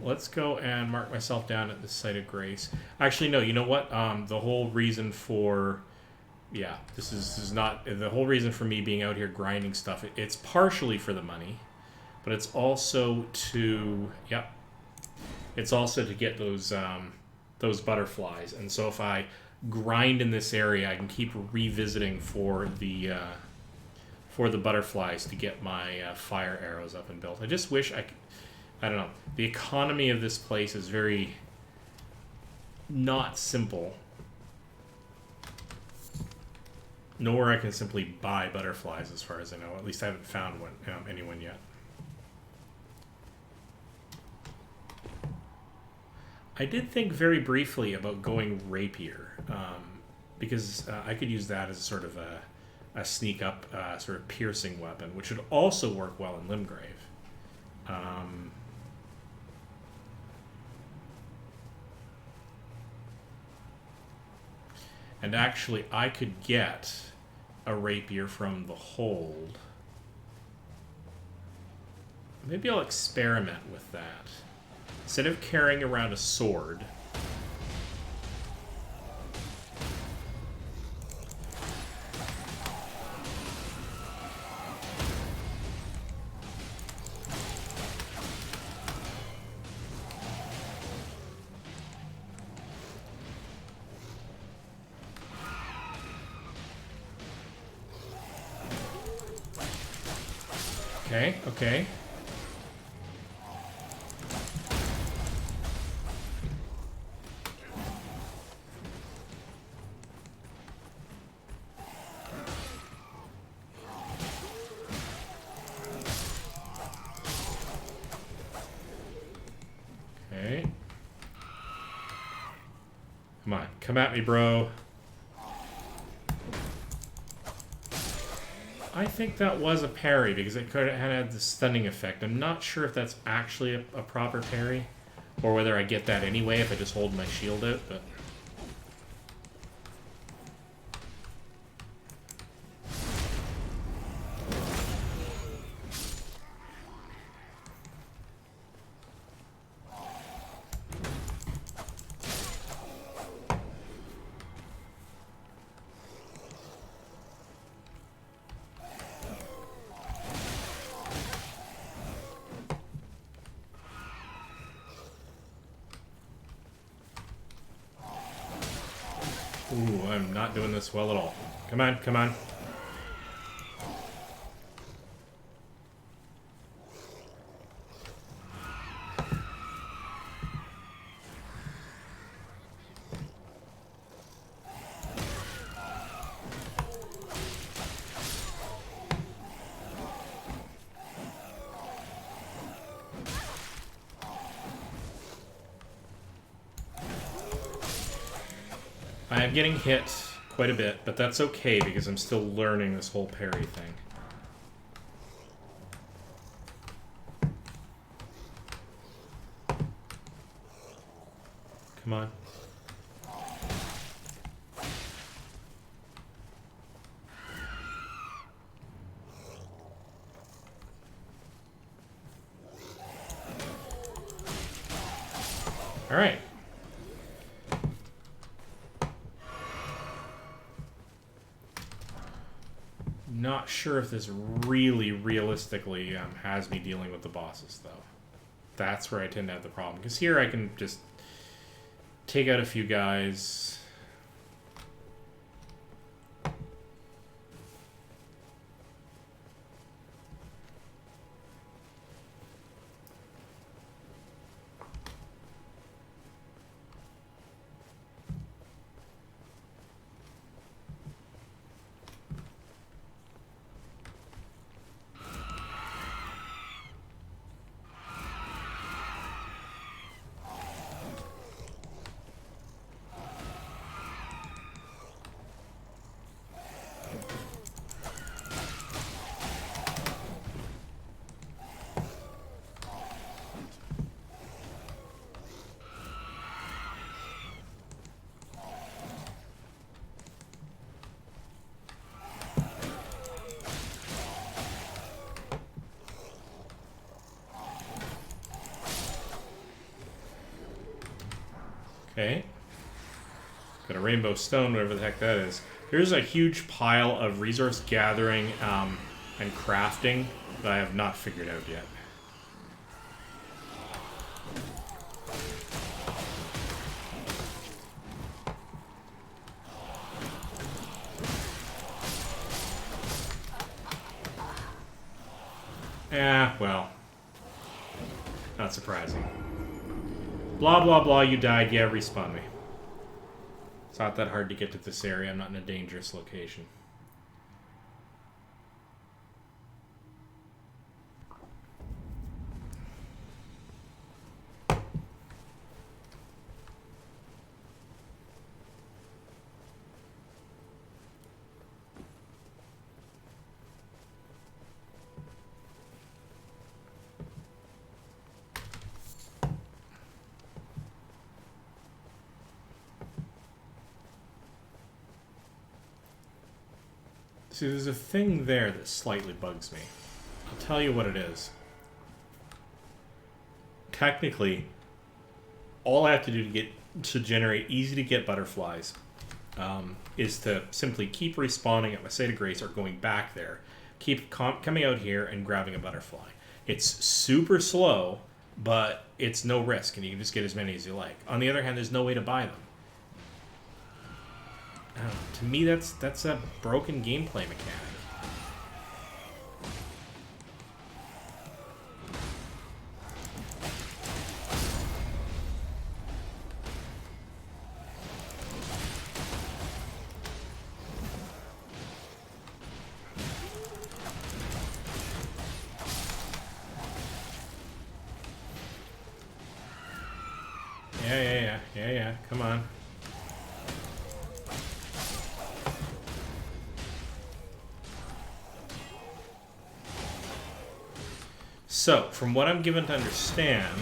Let's go and mark myself down at the site of grace. Actually, no. You know what? The whole reason for this is not the whole reason for me being out here grinding stuff. It's partially for the money, but it's also to it's also to get those butterflies. And so if I grind in this area, I can keep revisiting for the butterflies to get my fire arrows up and built. I just wish I could. I don't know. The economy of this place is very not simple. Nor I can simply buy butterflies, as far as I know. At least I haven't found anyone yet. I did think very briefly about going rapier, because I could use that as sort of a sneak up, sort of piercing weapon, which would also work well in Limgrave. And actually, I could get a rapier from the hold. Maybe I'll experiment with that. Instead of carrying around a sword, okay. Okay. Come on, come at me, bro. I think that was a parry because it could have had the stunning effect. I'm not sure if that's actually a proper parry or whether I get that anyway if I just hold my shield out, but... Ooh, I'm not doing this well at all. Come on, come on. I am getting hit quite a bit, but that's okay because I'm still learning this whole parry thing. Come on. All right. Not sure if this really realistically has me dealing with the bosses, though. That's where I tend to have the problem. Because here I can just take out a few guys. Okay. Got a rainbow stone, whatever the heck that is. Here's a huge pile of resource gathering and crafting that I have not figured out yet. Yeah, well. Not surprising. Blah, blah, blah, you died. Yeah, respawn me. It's not that hard to get to this area. I'm not in a dangerous location. See, there's a thing there that slightly bugs me. I'll tell you what it is. Technically, all I have to do to generate easy to get butterflies is to simply keep respawning at my site of grace or going back there, keep coming out here and grabbing a butterfly. It's super slow, but it's no risk, and you can just get as many as you like. On the other hand, there's no way to buy them. To me, that's a broken gameplay mechanic. Yeah. Come on. So, from what I'm given to understand,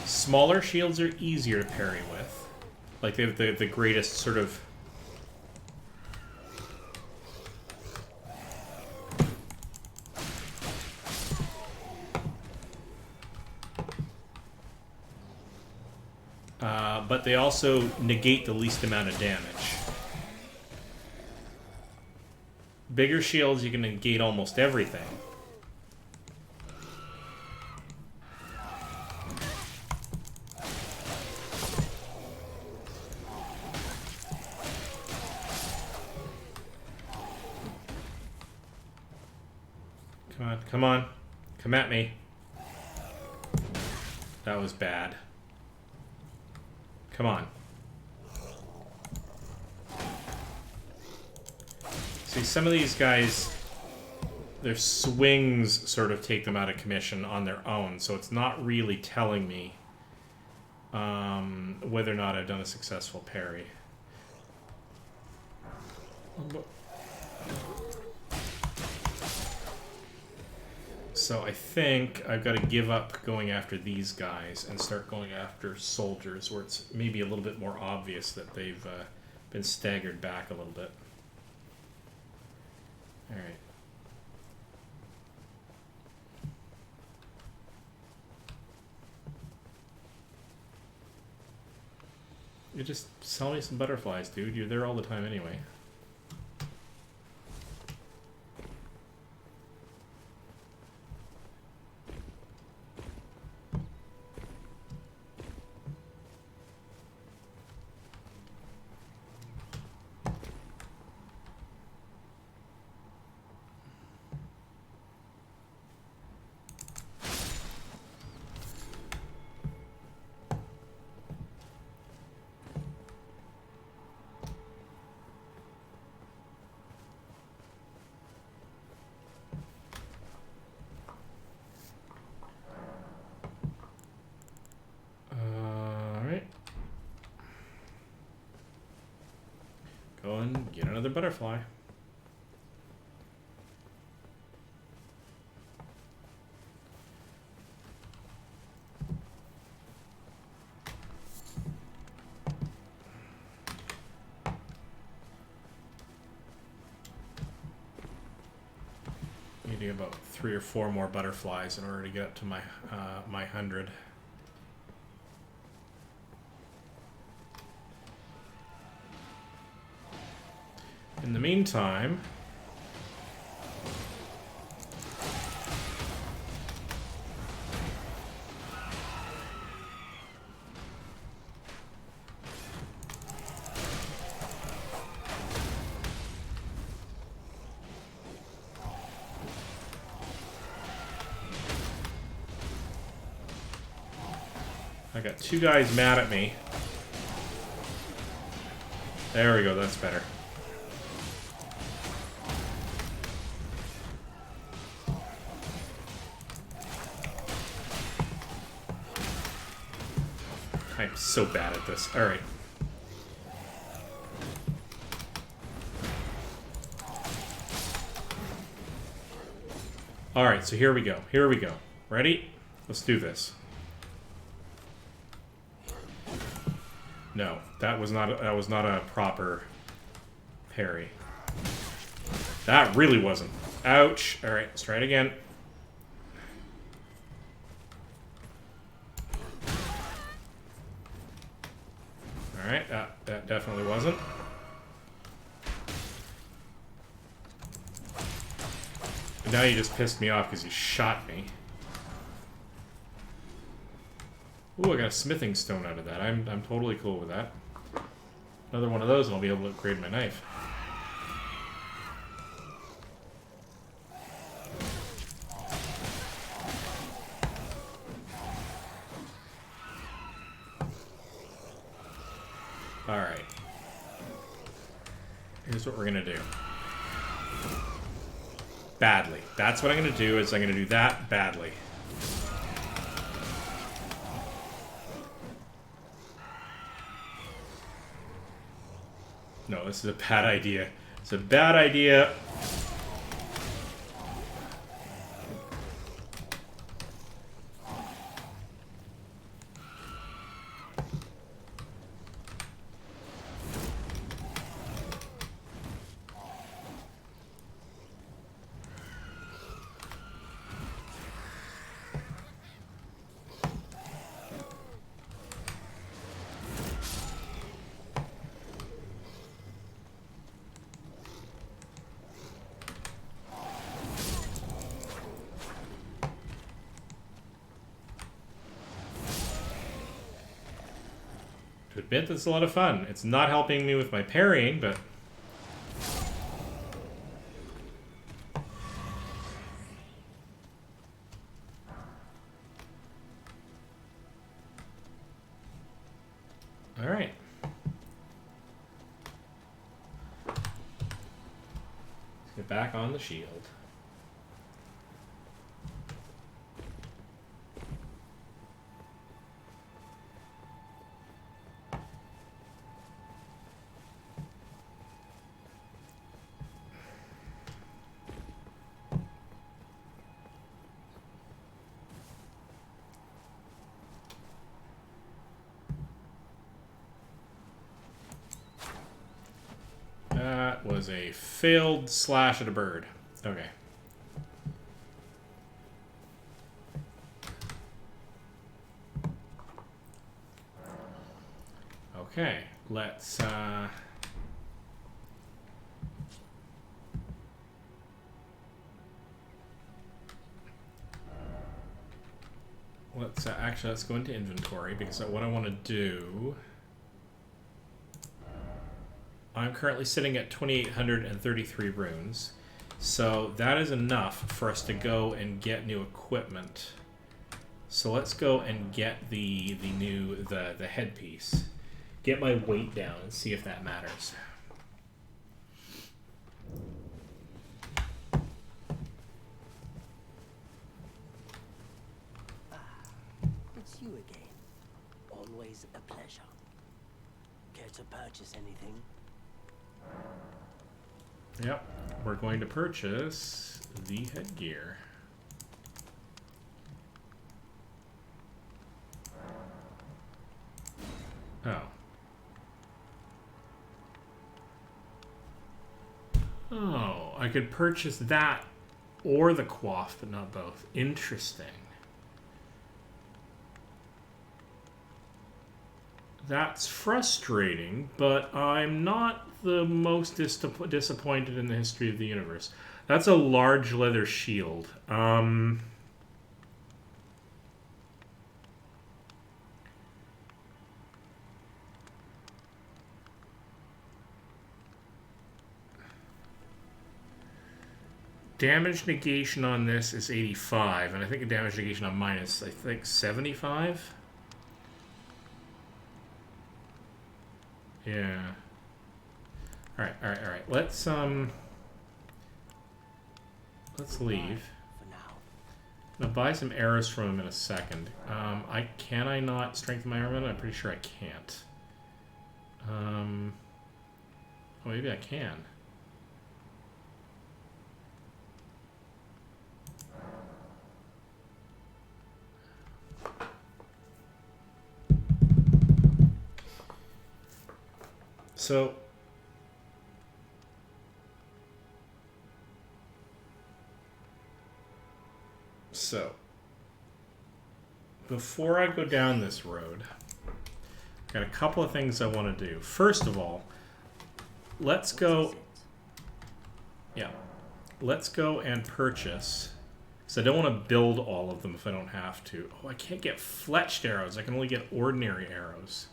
smaller shields are easier to parry with. Like, they have the greatest sort of... but they also negate the least amount of damage. Bigger shields, you can negate almost everything. Come on, come on. Come at me. That was bad. Come on. See, some of these guys, their swings sort of take them out of commission on their own, so it's not really telling me whether or not I've done a successful parry. So I think I've got to give up going after these guys and start going after soldiers, where it's maybe a little bit more obvious that they've been staggered back a little bit. Alright. You just sell me some butterflies, dude. You're there all the time anyway. Go and get another butterfly. need to get about 3 or 4 more butterflies in order to get up to my my 100. In the meantime, I got 2 guys mad at me. There we go, that's better. I'm so bad at this. Alright. Alright, so here we go. Here we go. Ready? Let's do this. No, that was not a proper parry. That really wasn't. Ouch. Alright, let's try it again. Alright, that definitely wasn't. But now you just pissed me off because you shot me. Ooh, I got a smithing stone out of that. I'm totally cool with that. Another one of those and I'll be able to upgrade my knife. Alright. Here's what we're gonna do. Badly. That's what I'm gonna do, is I'm gonna do that badly. No, this is a bad idea. It's a bad idea. To admit, that's a lot of fun. It's not helping me with my parrying, but... Alright. Let's get back on the shield. That was a failed slash at a bird. Okay. Okay, let's actually let's go into inventory, because what I want to do, I'm currently sitting at 2,833 runes, so that is enough for us to go and get new equipment. So let's go and get the headpiece. Get my weight down and see if that matters.
It's you again. Always a pleasure. Care to purchase anything?
Yep, we're going to purchase the headgear. Oh. Oh, I could purchase that Or the quaff, but not both. Interesting. That's frustrating, but I'm not the most disappointed in the history of the universe. That's a large leather shield. Damage negation on this is 85, and I think the damage negation on mine is, I think, 75? Yeah. Alright. Let's leave. I'll buy some arrows from him in a second. Can I not strengthen my armament? I'm pretty sure I can't. Oh, maybe I can. So, before I go down this road, I've got a couple of things I want to do. First of all, let's go and purchase, because I don't want to build all of them if I don't have to. Oh, I can't get fletched arrows. I can only get ordinary arrows.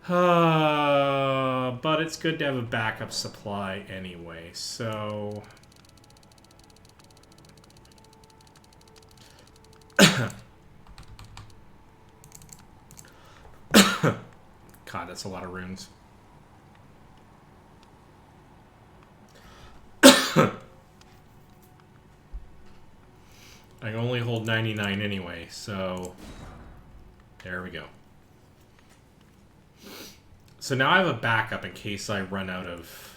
But it's good to have a backup supply anyway, so... God, that's a lot of runes. I can only hold 99 anyway, so... There we go. So now I have a backup in case I run out of...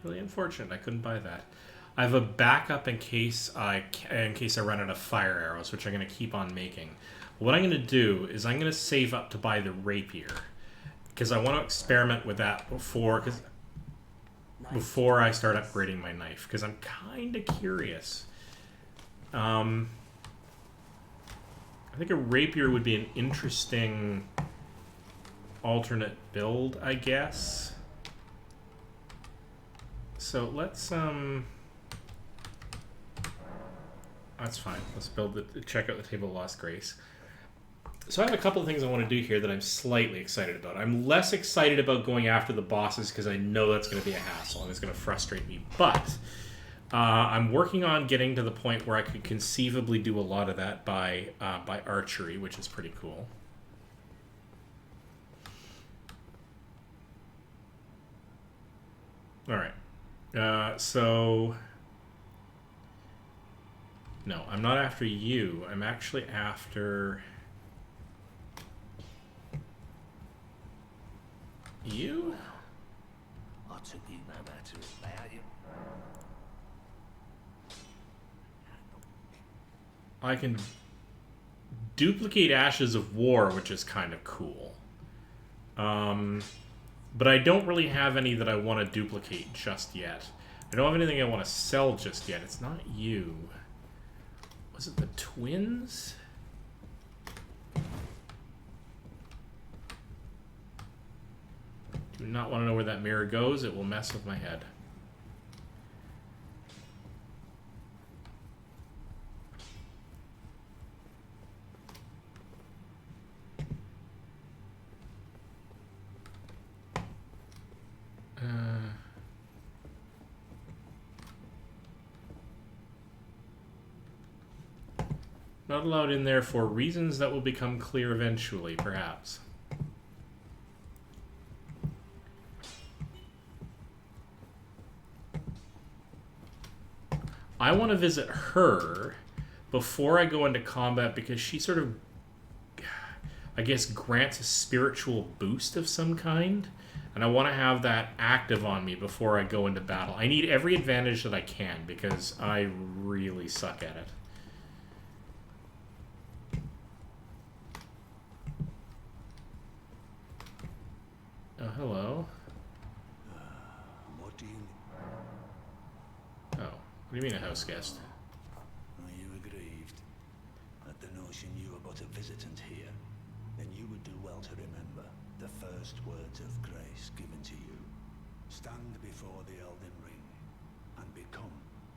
Really unfortunate. I couldn't buy that. I have a backup in case I run out of fire arrows, which I'm going to keep on making. What I'm going to do is I'm going to save up to buy the rapier, because I want to experiment with that before I start upgrading my knife, because I'm kind of curious. I think a rapier would be an interesting alternate build, I guess. So let's that's fine. Let's check out the Table of Lost Grace. So I have a couple of things I want to do here that I'm slightly excited about. I'm less excited about going after the bosses because I know that's going to be a hassle and it's going to frustrate me. But I'm working on getting to the point where I could conceivably do a lot of that by archery, which is pretty cool. All right. So... No, I'm not after you. I'm actually after... You?
I took you no matter about you.
I can duplicate Ashes of War, which is kind of cool. But I don't really have any that I want to duplicate just yet. I don't have anything I want to sell just yet. It's not you. Was it the twins? Do not want to know where that mirror goes. It will mess with my head. Not allowed in there for reasons that will become clear eventually, perhaps. I want to visit her before I go into combat because she sort of, I guess, grants a spiritual boost of some kind. And I want to have that active on me before I go into battle. I need every advantage that I can because I really suck at it. Oh, hello.
do you...
Oh, what do you mean a house guest?
Are you aggrieved at the notion you are but a visitant here? Then you would do well to remember the first words of grace given to you. Stand before the Elden Ring and become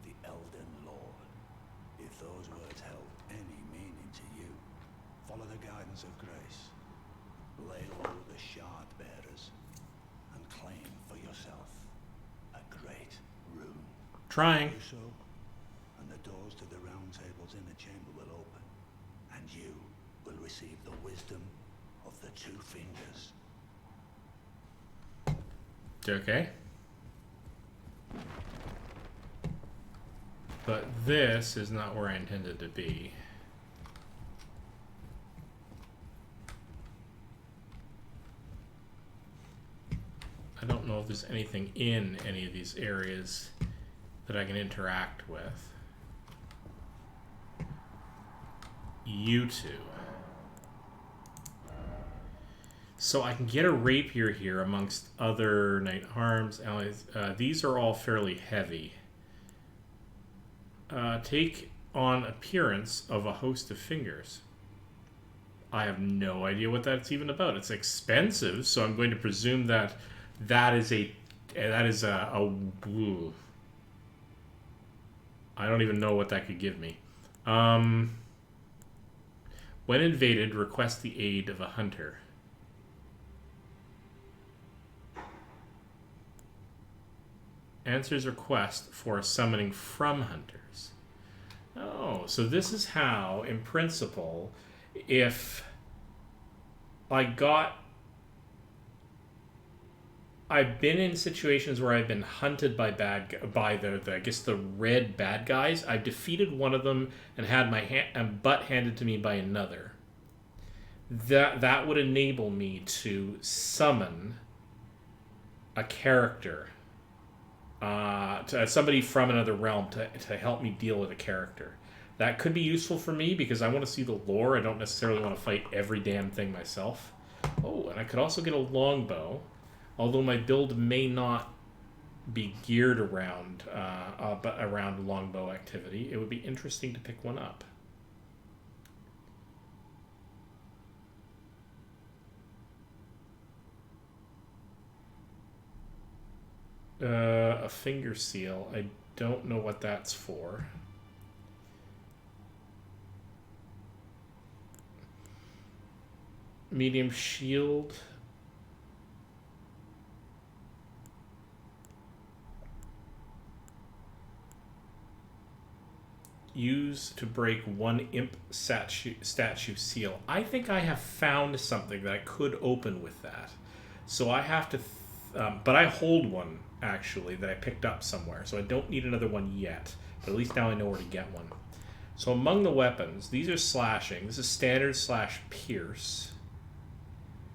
the Elden Lord. If those words held any meaning to you, follow the guidance of grace. Lay low the shard bearers and claim for yourself a great rune.
Trying.
Do so, and the doors to the round tables in the chamber will open, and you will receive the wisdom of the two fingers.
Okay. But this is not where I intended to be. I don't know if there's anything in any of these areas that I can interact with. You two. So I can get a rapier here amongst other knight arms. Allies. These are all fairly heavy. Take on appearance of a host of fingers. I have no idea what that's even about. It's expensive, so I'm going to presume that is a ooh. I don't even know what that could give me. When invaded, request the aid of a hunter. Answers request for a summoning from hunters. Oh, so this is how, in principle, if I've been in situations where I've been hunted by the I guess the red bad guys. I've defeated one of them and had my butt handed to me by another. That would enable me to summon a character. To somebody from another realm to help me deal with a character. That could be useful for me because I want to see the lore. I don't necessarily want to fight every damn thing myself. Oh, and I could also get a longbow, although my build may not be geared around around longbow activity. It would be interesting to pick one up. A finger seal. I don't know what that's for. Medium shield. Use to break one imp statue seal. I think I have found something that I could open with that. So I have to... but I hold one, actually, that I picked up somewhere. So I don't need another one yet. But at least now I know where to get one. So among the weapons, these are slashing. This is standard / pierce.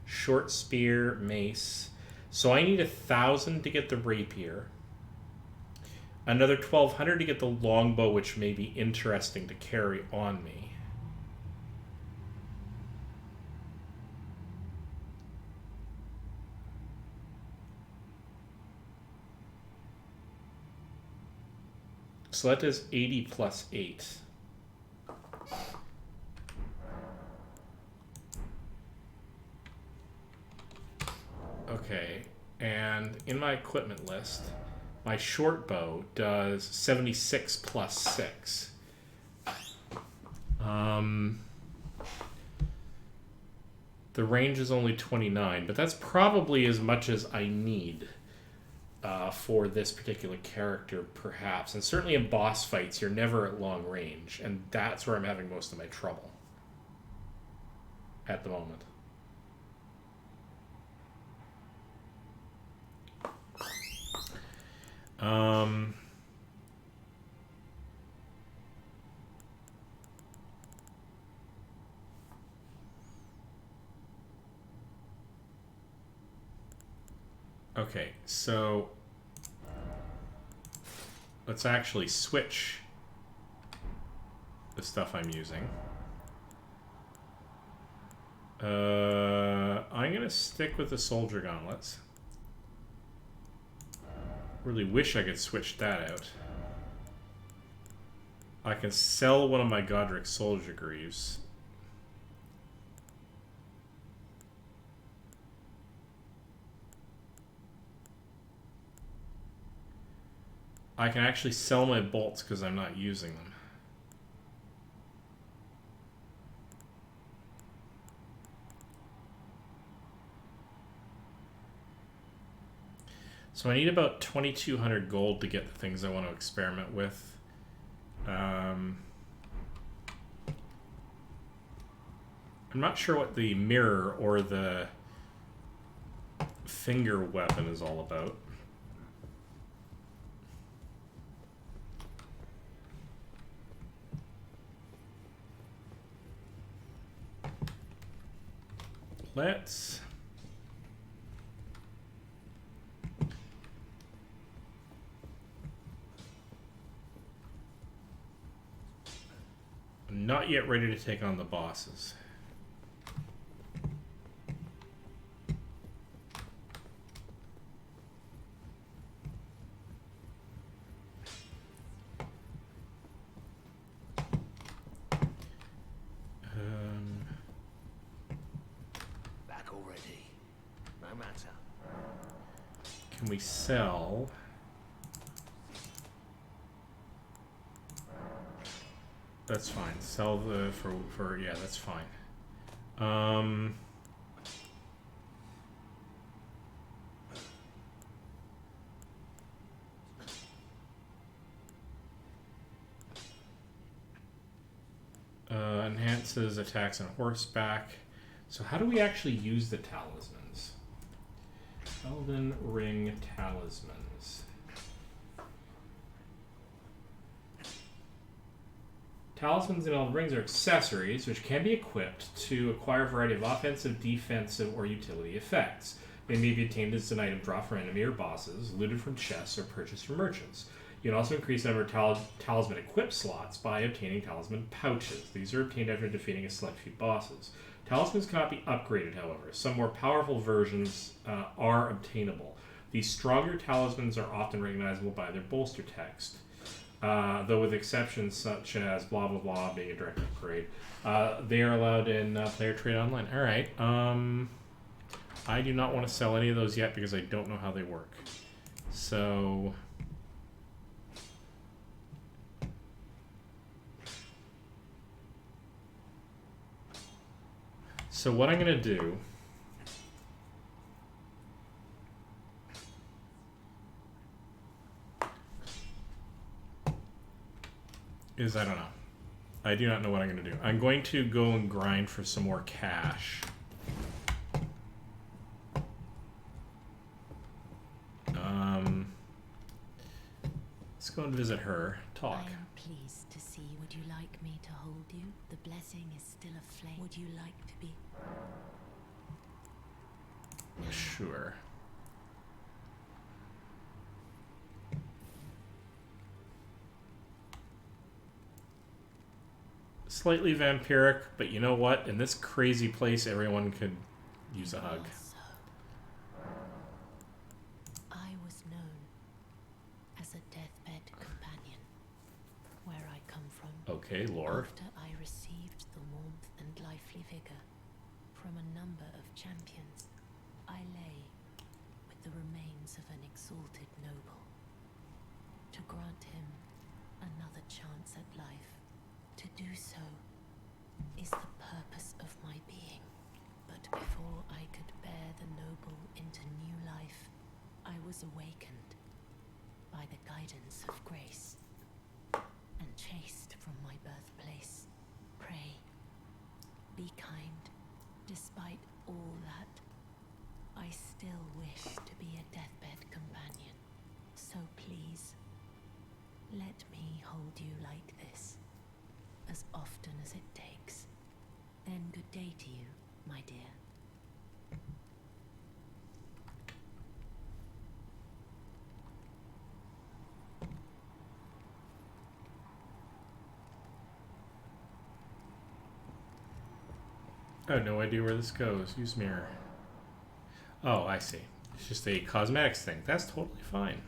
Short spear, mace. So I need 1,000 to get the rapier. Another 1,200 to get the longbow, which may be interesting to carry on me. So that does 80 plus 8. Okay, and in my equipment list, my short bow does 76 plus 6. The range is only 29, but that's probably as much as I need for this particular character, perhaps. And certainly in boss fights, you're never at long range, and that's where I'm having most of my trouble at the moment. Okay, so let's actually switch the stuff I'm using. I'm going to stick with the soldier gauntlets. Really wish I could switch that out. I can sell one of my Godric Soldier Greaves. I can actually sell my bolts because I'm not using them. So I need about 2,200 gold to get the things I want to experiment with. I'm not sure what the mirror or the finger weapon is all about. Let's... I'm not yet ready to take on the bosses.
Back already. No matter.
Can we sell? That's fine. Sell the for yeah, that's fine. Enhances attacks on horseback. So how do we actually use the talismans? Elden Ring talismans. Talismans in Elden Rings are accessories which can be equipped to acquire a variety of offensive, defensive, or utility effects. They may be obtained as an item drop from enemy or bosses, looted from chests, or purchased from merchants. You can also increase the number of talisman equip slots by obtaining talisman pouches. These are obtained after defeating a select few bosses. Talismans cannot be upgraded, however. Some more powerful versions are obtainable. These stronger talismans are often recognizable by their bolster text. Though with exceptions such as blah blah blah being a direct upgrade, they are allowed in player trade online. All right. I do not want to sell any of those yet because I don't know how they work. So what I'm gonna do is, I don't know. I do not know what I'm going to do. I'm going to go and grind for some more cash. Let's go and visit her. Talk.
I am pleased to see. Would you like me to hold you? The blessing is still aflame. Would you like to be?
Sure. Slightly vampiric, but you know what? In this crazy place, everyone could use a hug.
I was known as a deathbed companion, where I come from.
Okay, lore.
After I received the warmth and lively vigor from a number of champions, I lay with the remains of an exalted noble. To grant him another chance at life. To do so is the purpose of my being. But before I could bear the noble into new life, I was awakened by the guidance of grace and chased from my birthplace. Pray, be kind. Despite all that, I still wish to be a deathbed companion. So please, let me hold you like this, as often as it takes. Then good day to you, my dear.
I have no idea where this goes. Use mirror. Oh, I see. It's just a cosmetics thing. That's totally fine.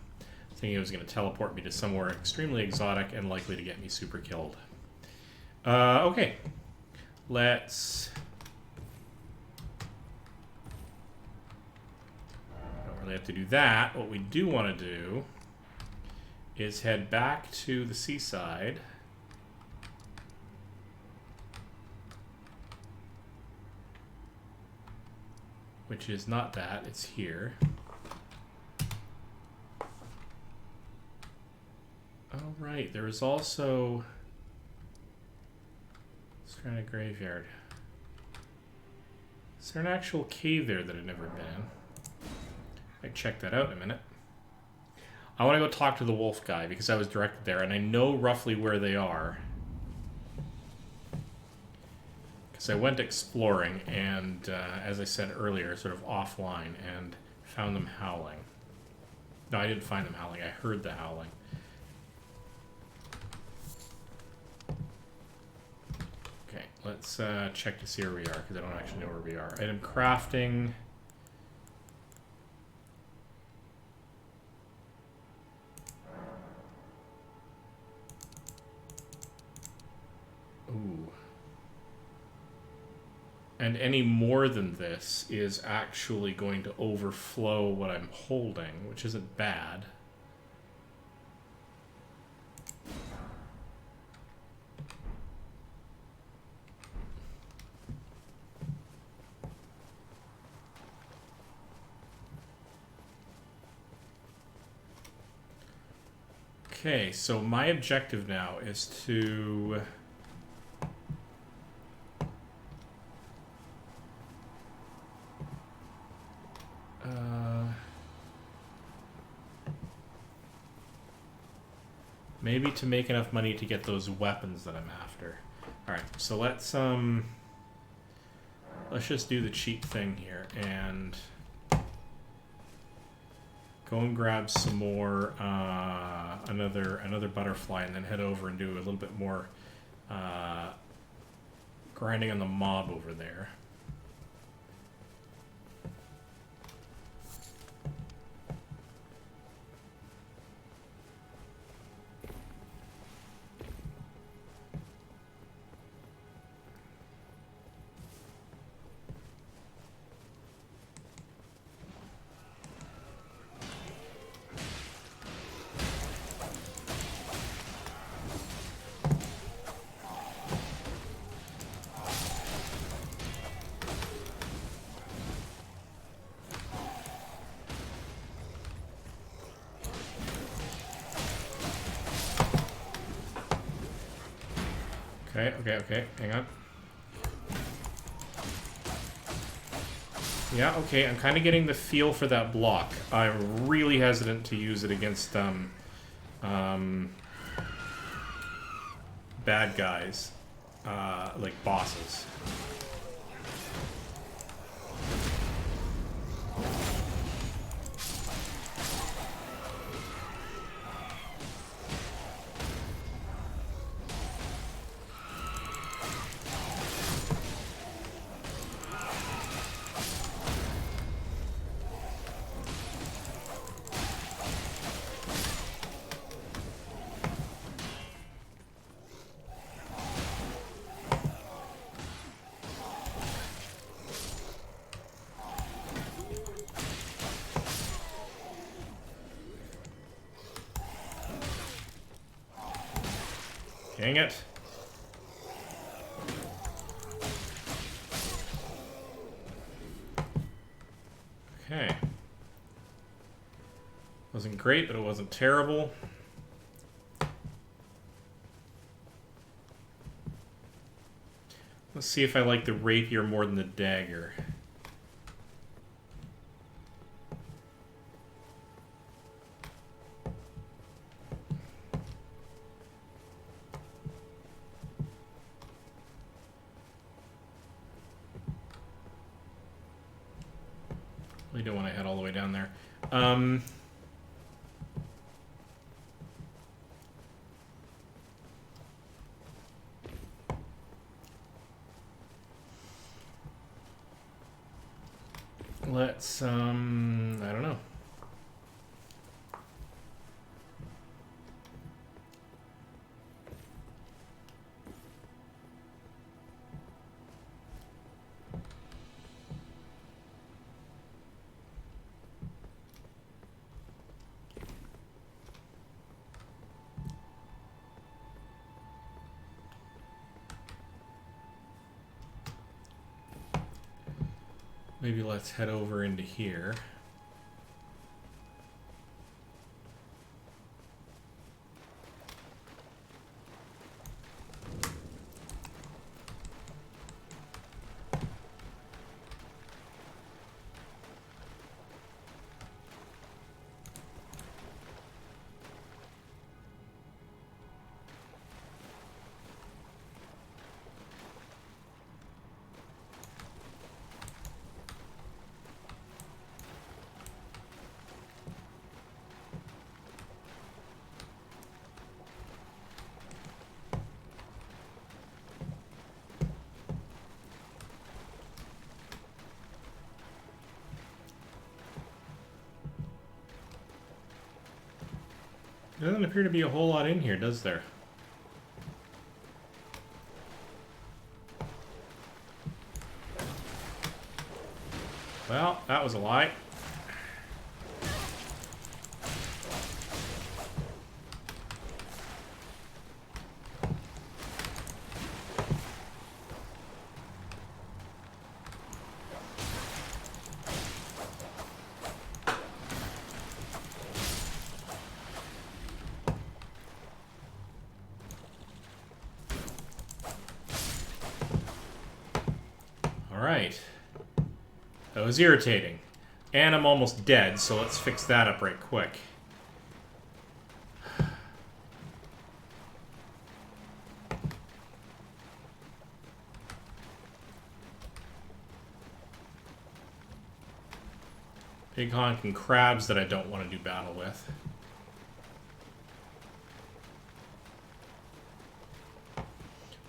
Thinking it was going to teleport me to somewhere extremely exotic and likely to get me super killed. Okay. Let's... Don't really have to do that. What we do want to do is head back to the seaside. Which is not that, it's here. Oh, right, there is also Stranded Graveyard. Is there an actual cave there that I've never been in? I'd check that out in a minute. I want to go talk to the wolf guy because I was directed there and I know roughly where they are. Because I went exploring and, as I said earlier, sort of offline, and found them howling. No, I didn't find them howling. I heard the howling. Okay, let's check to see where we are, because I don't actually know where we are. Item crafting. Ooh. And any more than this is actually going to overflow what I'm holding, which isn't bad. Okay, so my objective now is to... maybe to make enough money to get those weapons that I'm after. Alright, so let's just do the cheap thing here and go and grab some more another butterfly, and then head over and do a little bit more grinding on the mob over there. Okay, hang on. Yeah, okay, I'm kind of getting the feel for that block. I'm really hesitant to use it against bad guys, like bosses. Dang it. Okay. Wasn't great, but it wasn't terrible. Let's see if I like the rapier more than the dagger. We don't want to head all the way down there. Let's, I don't know. Maybe let's head over into here. There doesn't appear to be a whole lot in here, does there? Well, that was a lie. Alright. That was irritating. And I'm almost dead, so let's fix that up right quick. Big honking crabs that I don't want to do battle with.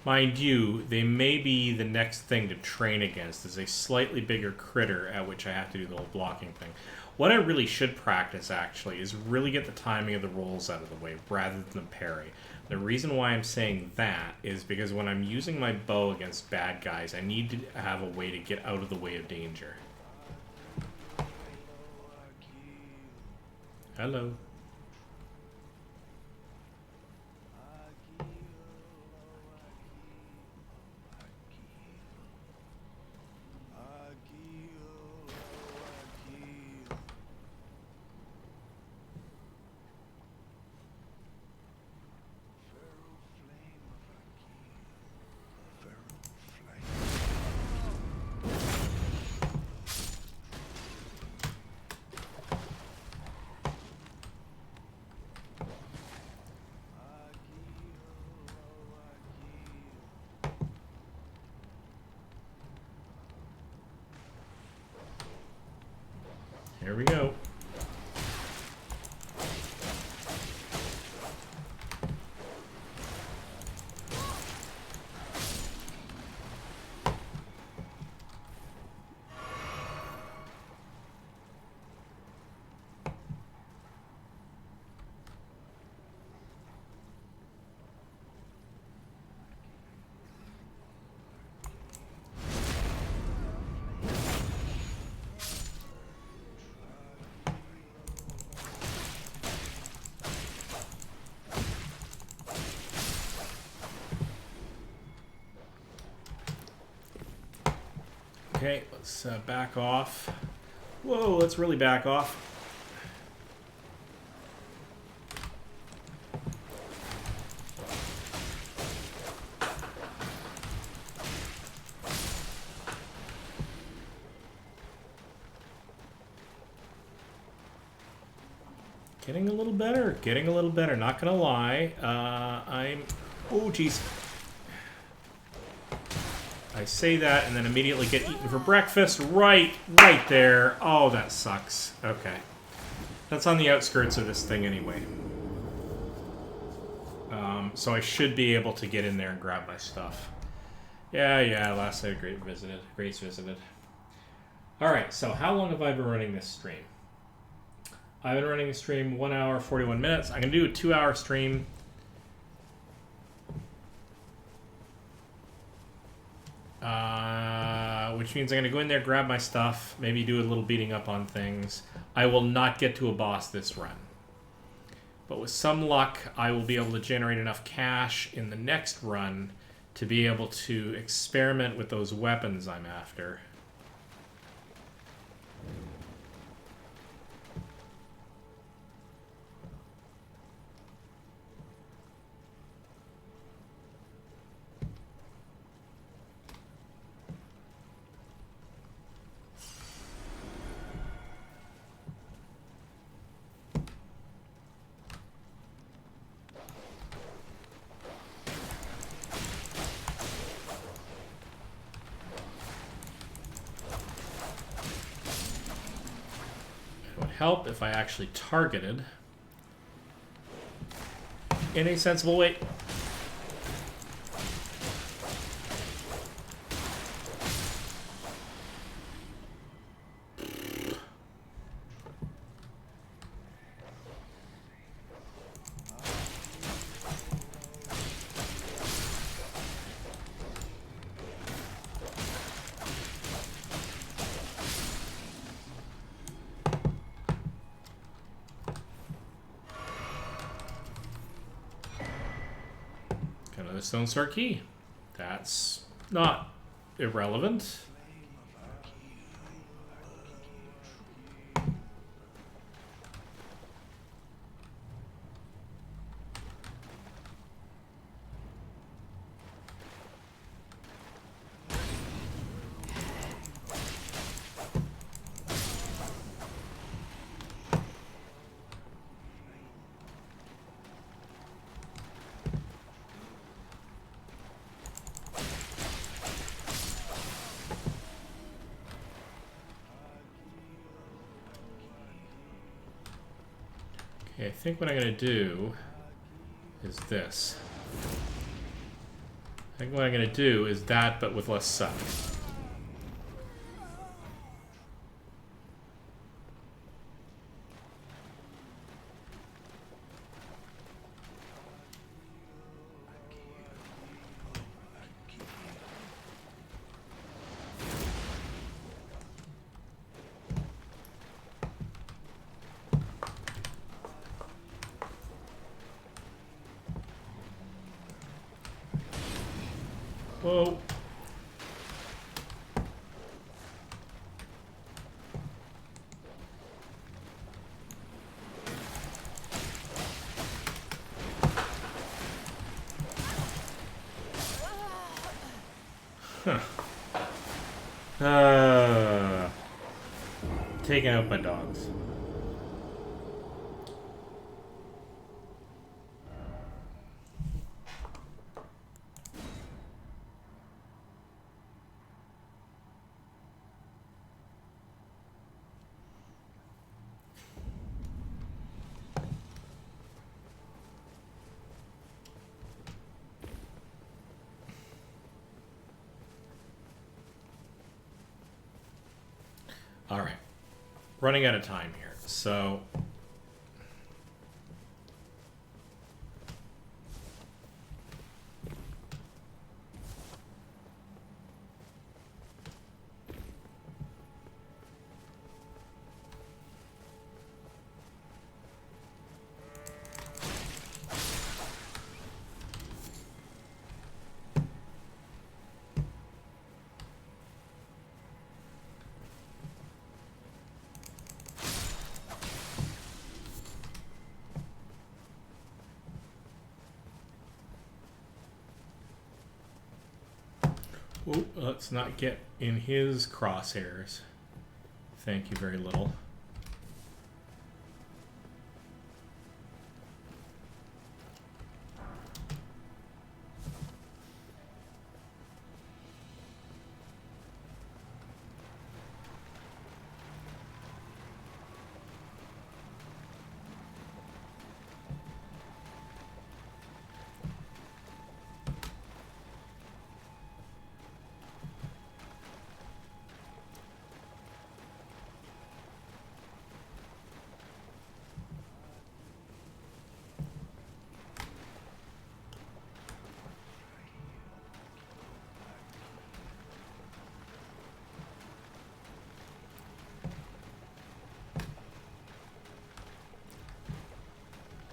Mind you, they may be the next thing to train against, is a slightly bigger critter at which I have to do the whole blocking thing. What I really should practice, actually, is really get the timing of the rolls out of the way, rather than parry. The reason why I'm saying that is because when I'm using my bow against bad guys, I need to have a way to get out of the way of danger. Hello. Here we go. Okay, let's back off. Whoa, let's really back off. Getting a little better, not gonna lie. Oh, jeez. I say that and then immediately get eaten for breakfast. Right there. Oh, that sucks. Okay. That's on the outskirts of this thing anyway. So I should be able to get in there and grab my stuff. Yeah, last night Grace visited. Alright, so how long have I been running this stream? I've been running the stream 1 hour, 41 minutes. I'm going to do a 2-hour stream. Which means I'm going to go in there, grab my stuff, maybe do a little beating up on things. I will not get to a boss this run. But with some luck, I will be able to generate enough cash in the next run to be able to experiment with those weapons I'm after. help if I actually targeted in a sensible way. Another stone star key. That's not irrelevant. Okay, I think what I'm going to do is this. I think what I'm going to do is that, but with less suck. Whoa. Huh. Taking out my dogs. All right, running out of time here, so ooh, let's not get in his crosshairs. Thank you very little.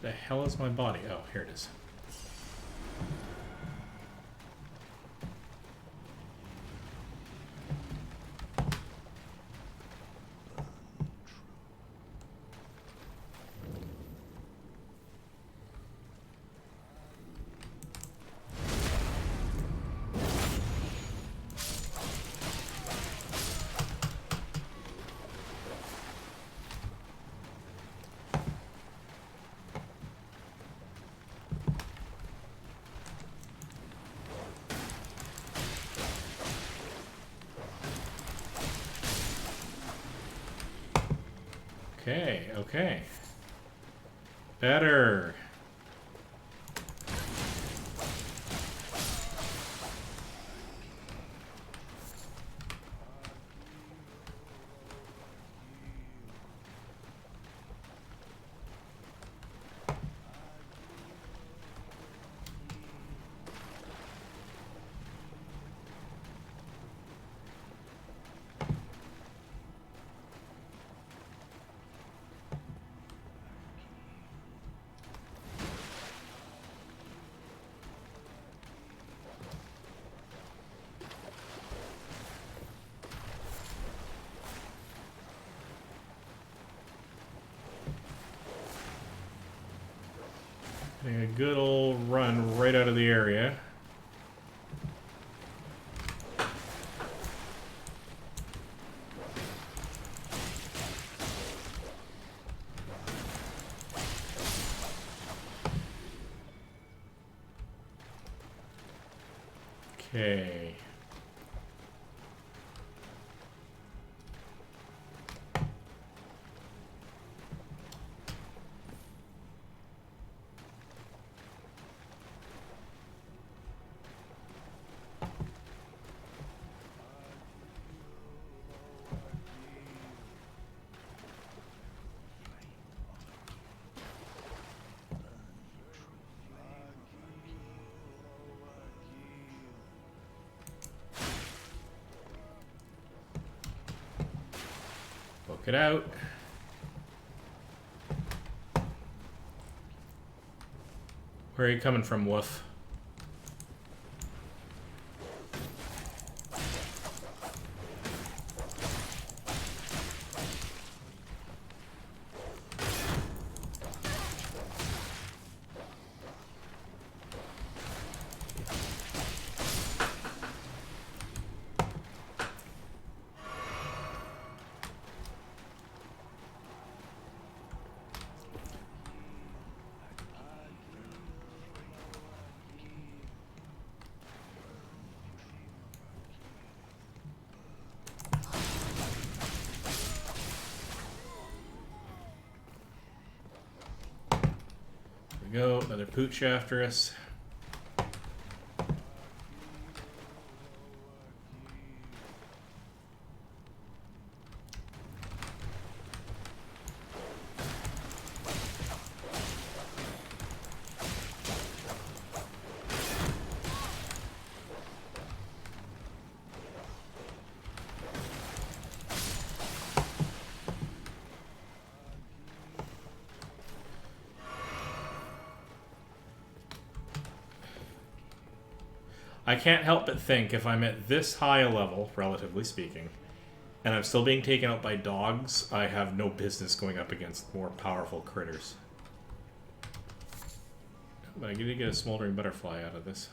The hell is my body? Oh, here it is. Okay, okay. Better. A good old run right out of the area. Okay. Book it out. Where are you coming from, Wolf? There we go, another pooch after us. I can't help but think if I'm at this high a level, relatively speaking, and I'm still being taken out by dogs, I have no business going up against more powerful critters. But I did get a smoldering butterfly out of this.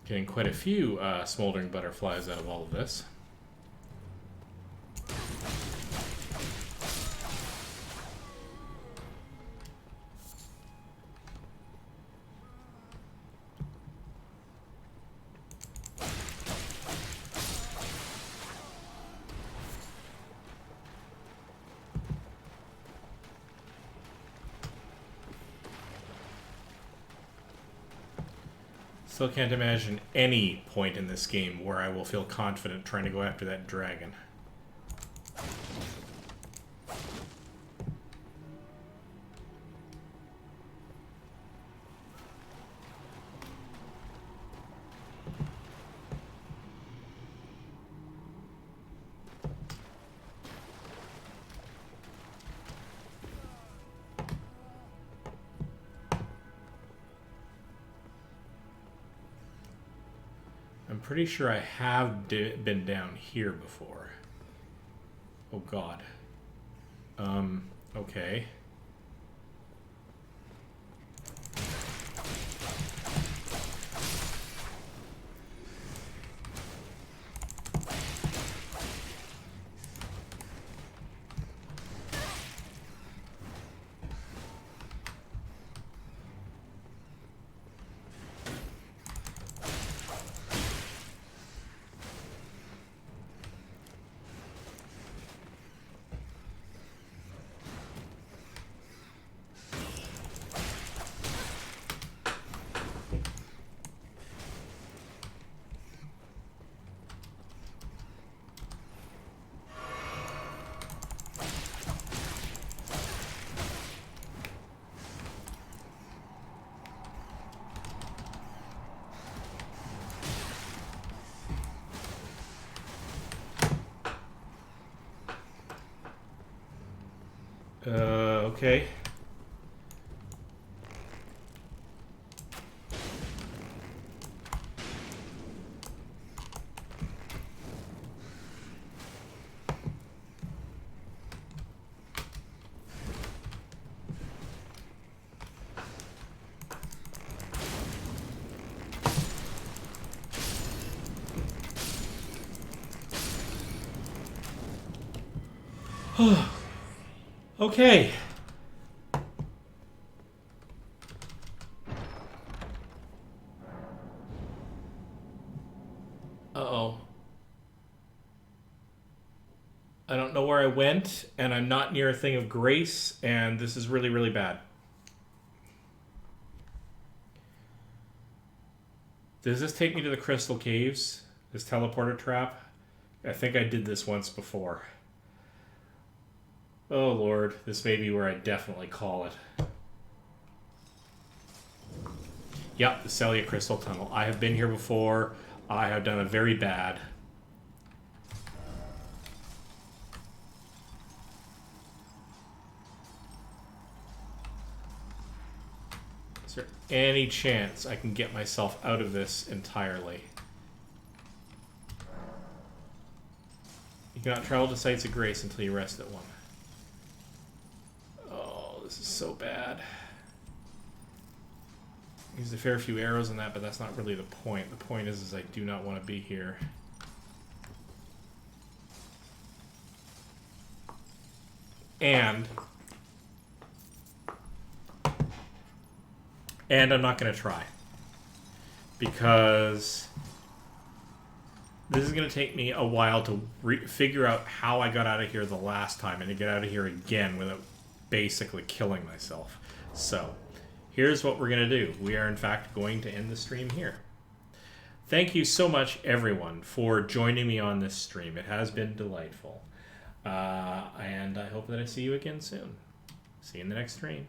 Getting quite a few smoldering butterflies out of all of this. Still can't imagine any point in this game where I will feel confident trying to go after that dragon. I'm pretty sure I have been down here before. Oh God. Okay. Okay. Okay. Uh-oh. I don't know where I went, and I'm not near a thing of grace, and this is really, really bad. Does this take me to the Crystal Caves? This teleporter trap? I think I did this once before. Oh Lord, this may be where I definitely call it. Yep, the Celia Crystal Tunnel. I have been here before. I have done it very bad. Is there any chance I can get myself out of this entirely? You cannot travel to sites of grace until you rest at one. Oh, this is so bad. Used a fair few arrows in that, but that's not really the point. The point is I do not want to be here. And I'm not going to try. Because this is going to take me a while to figure out how I got out of here the last time and to get out of here again without basically killing myself. So, here's what we're going to do. We are, in fact, going to end the stream here. Thank you so much, everyone, for joining me on this stream. It has been delightful. And I hope that I see you again soon. See you in the next stream.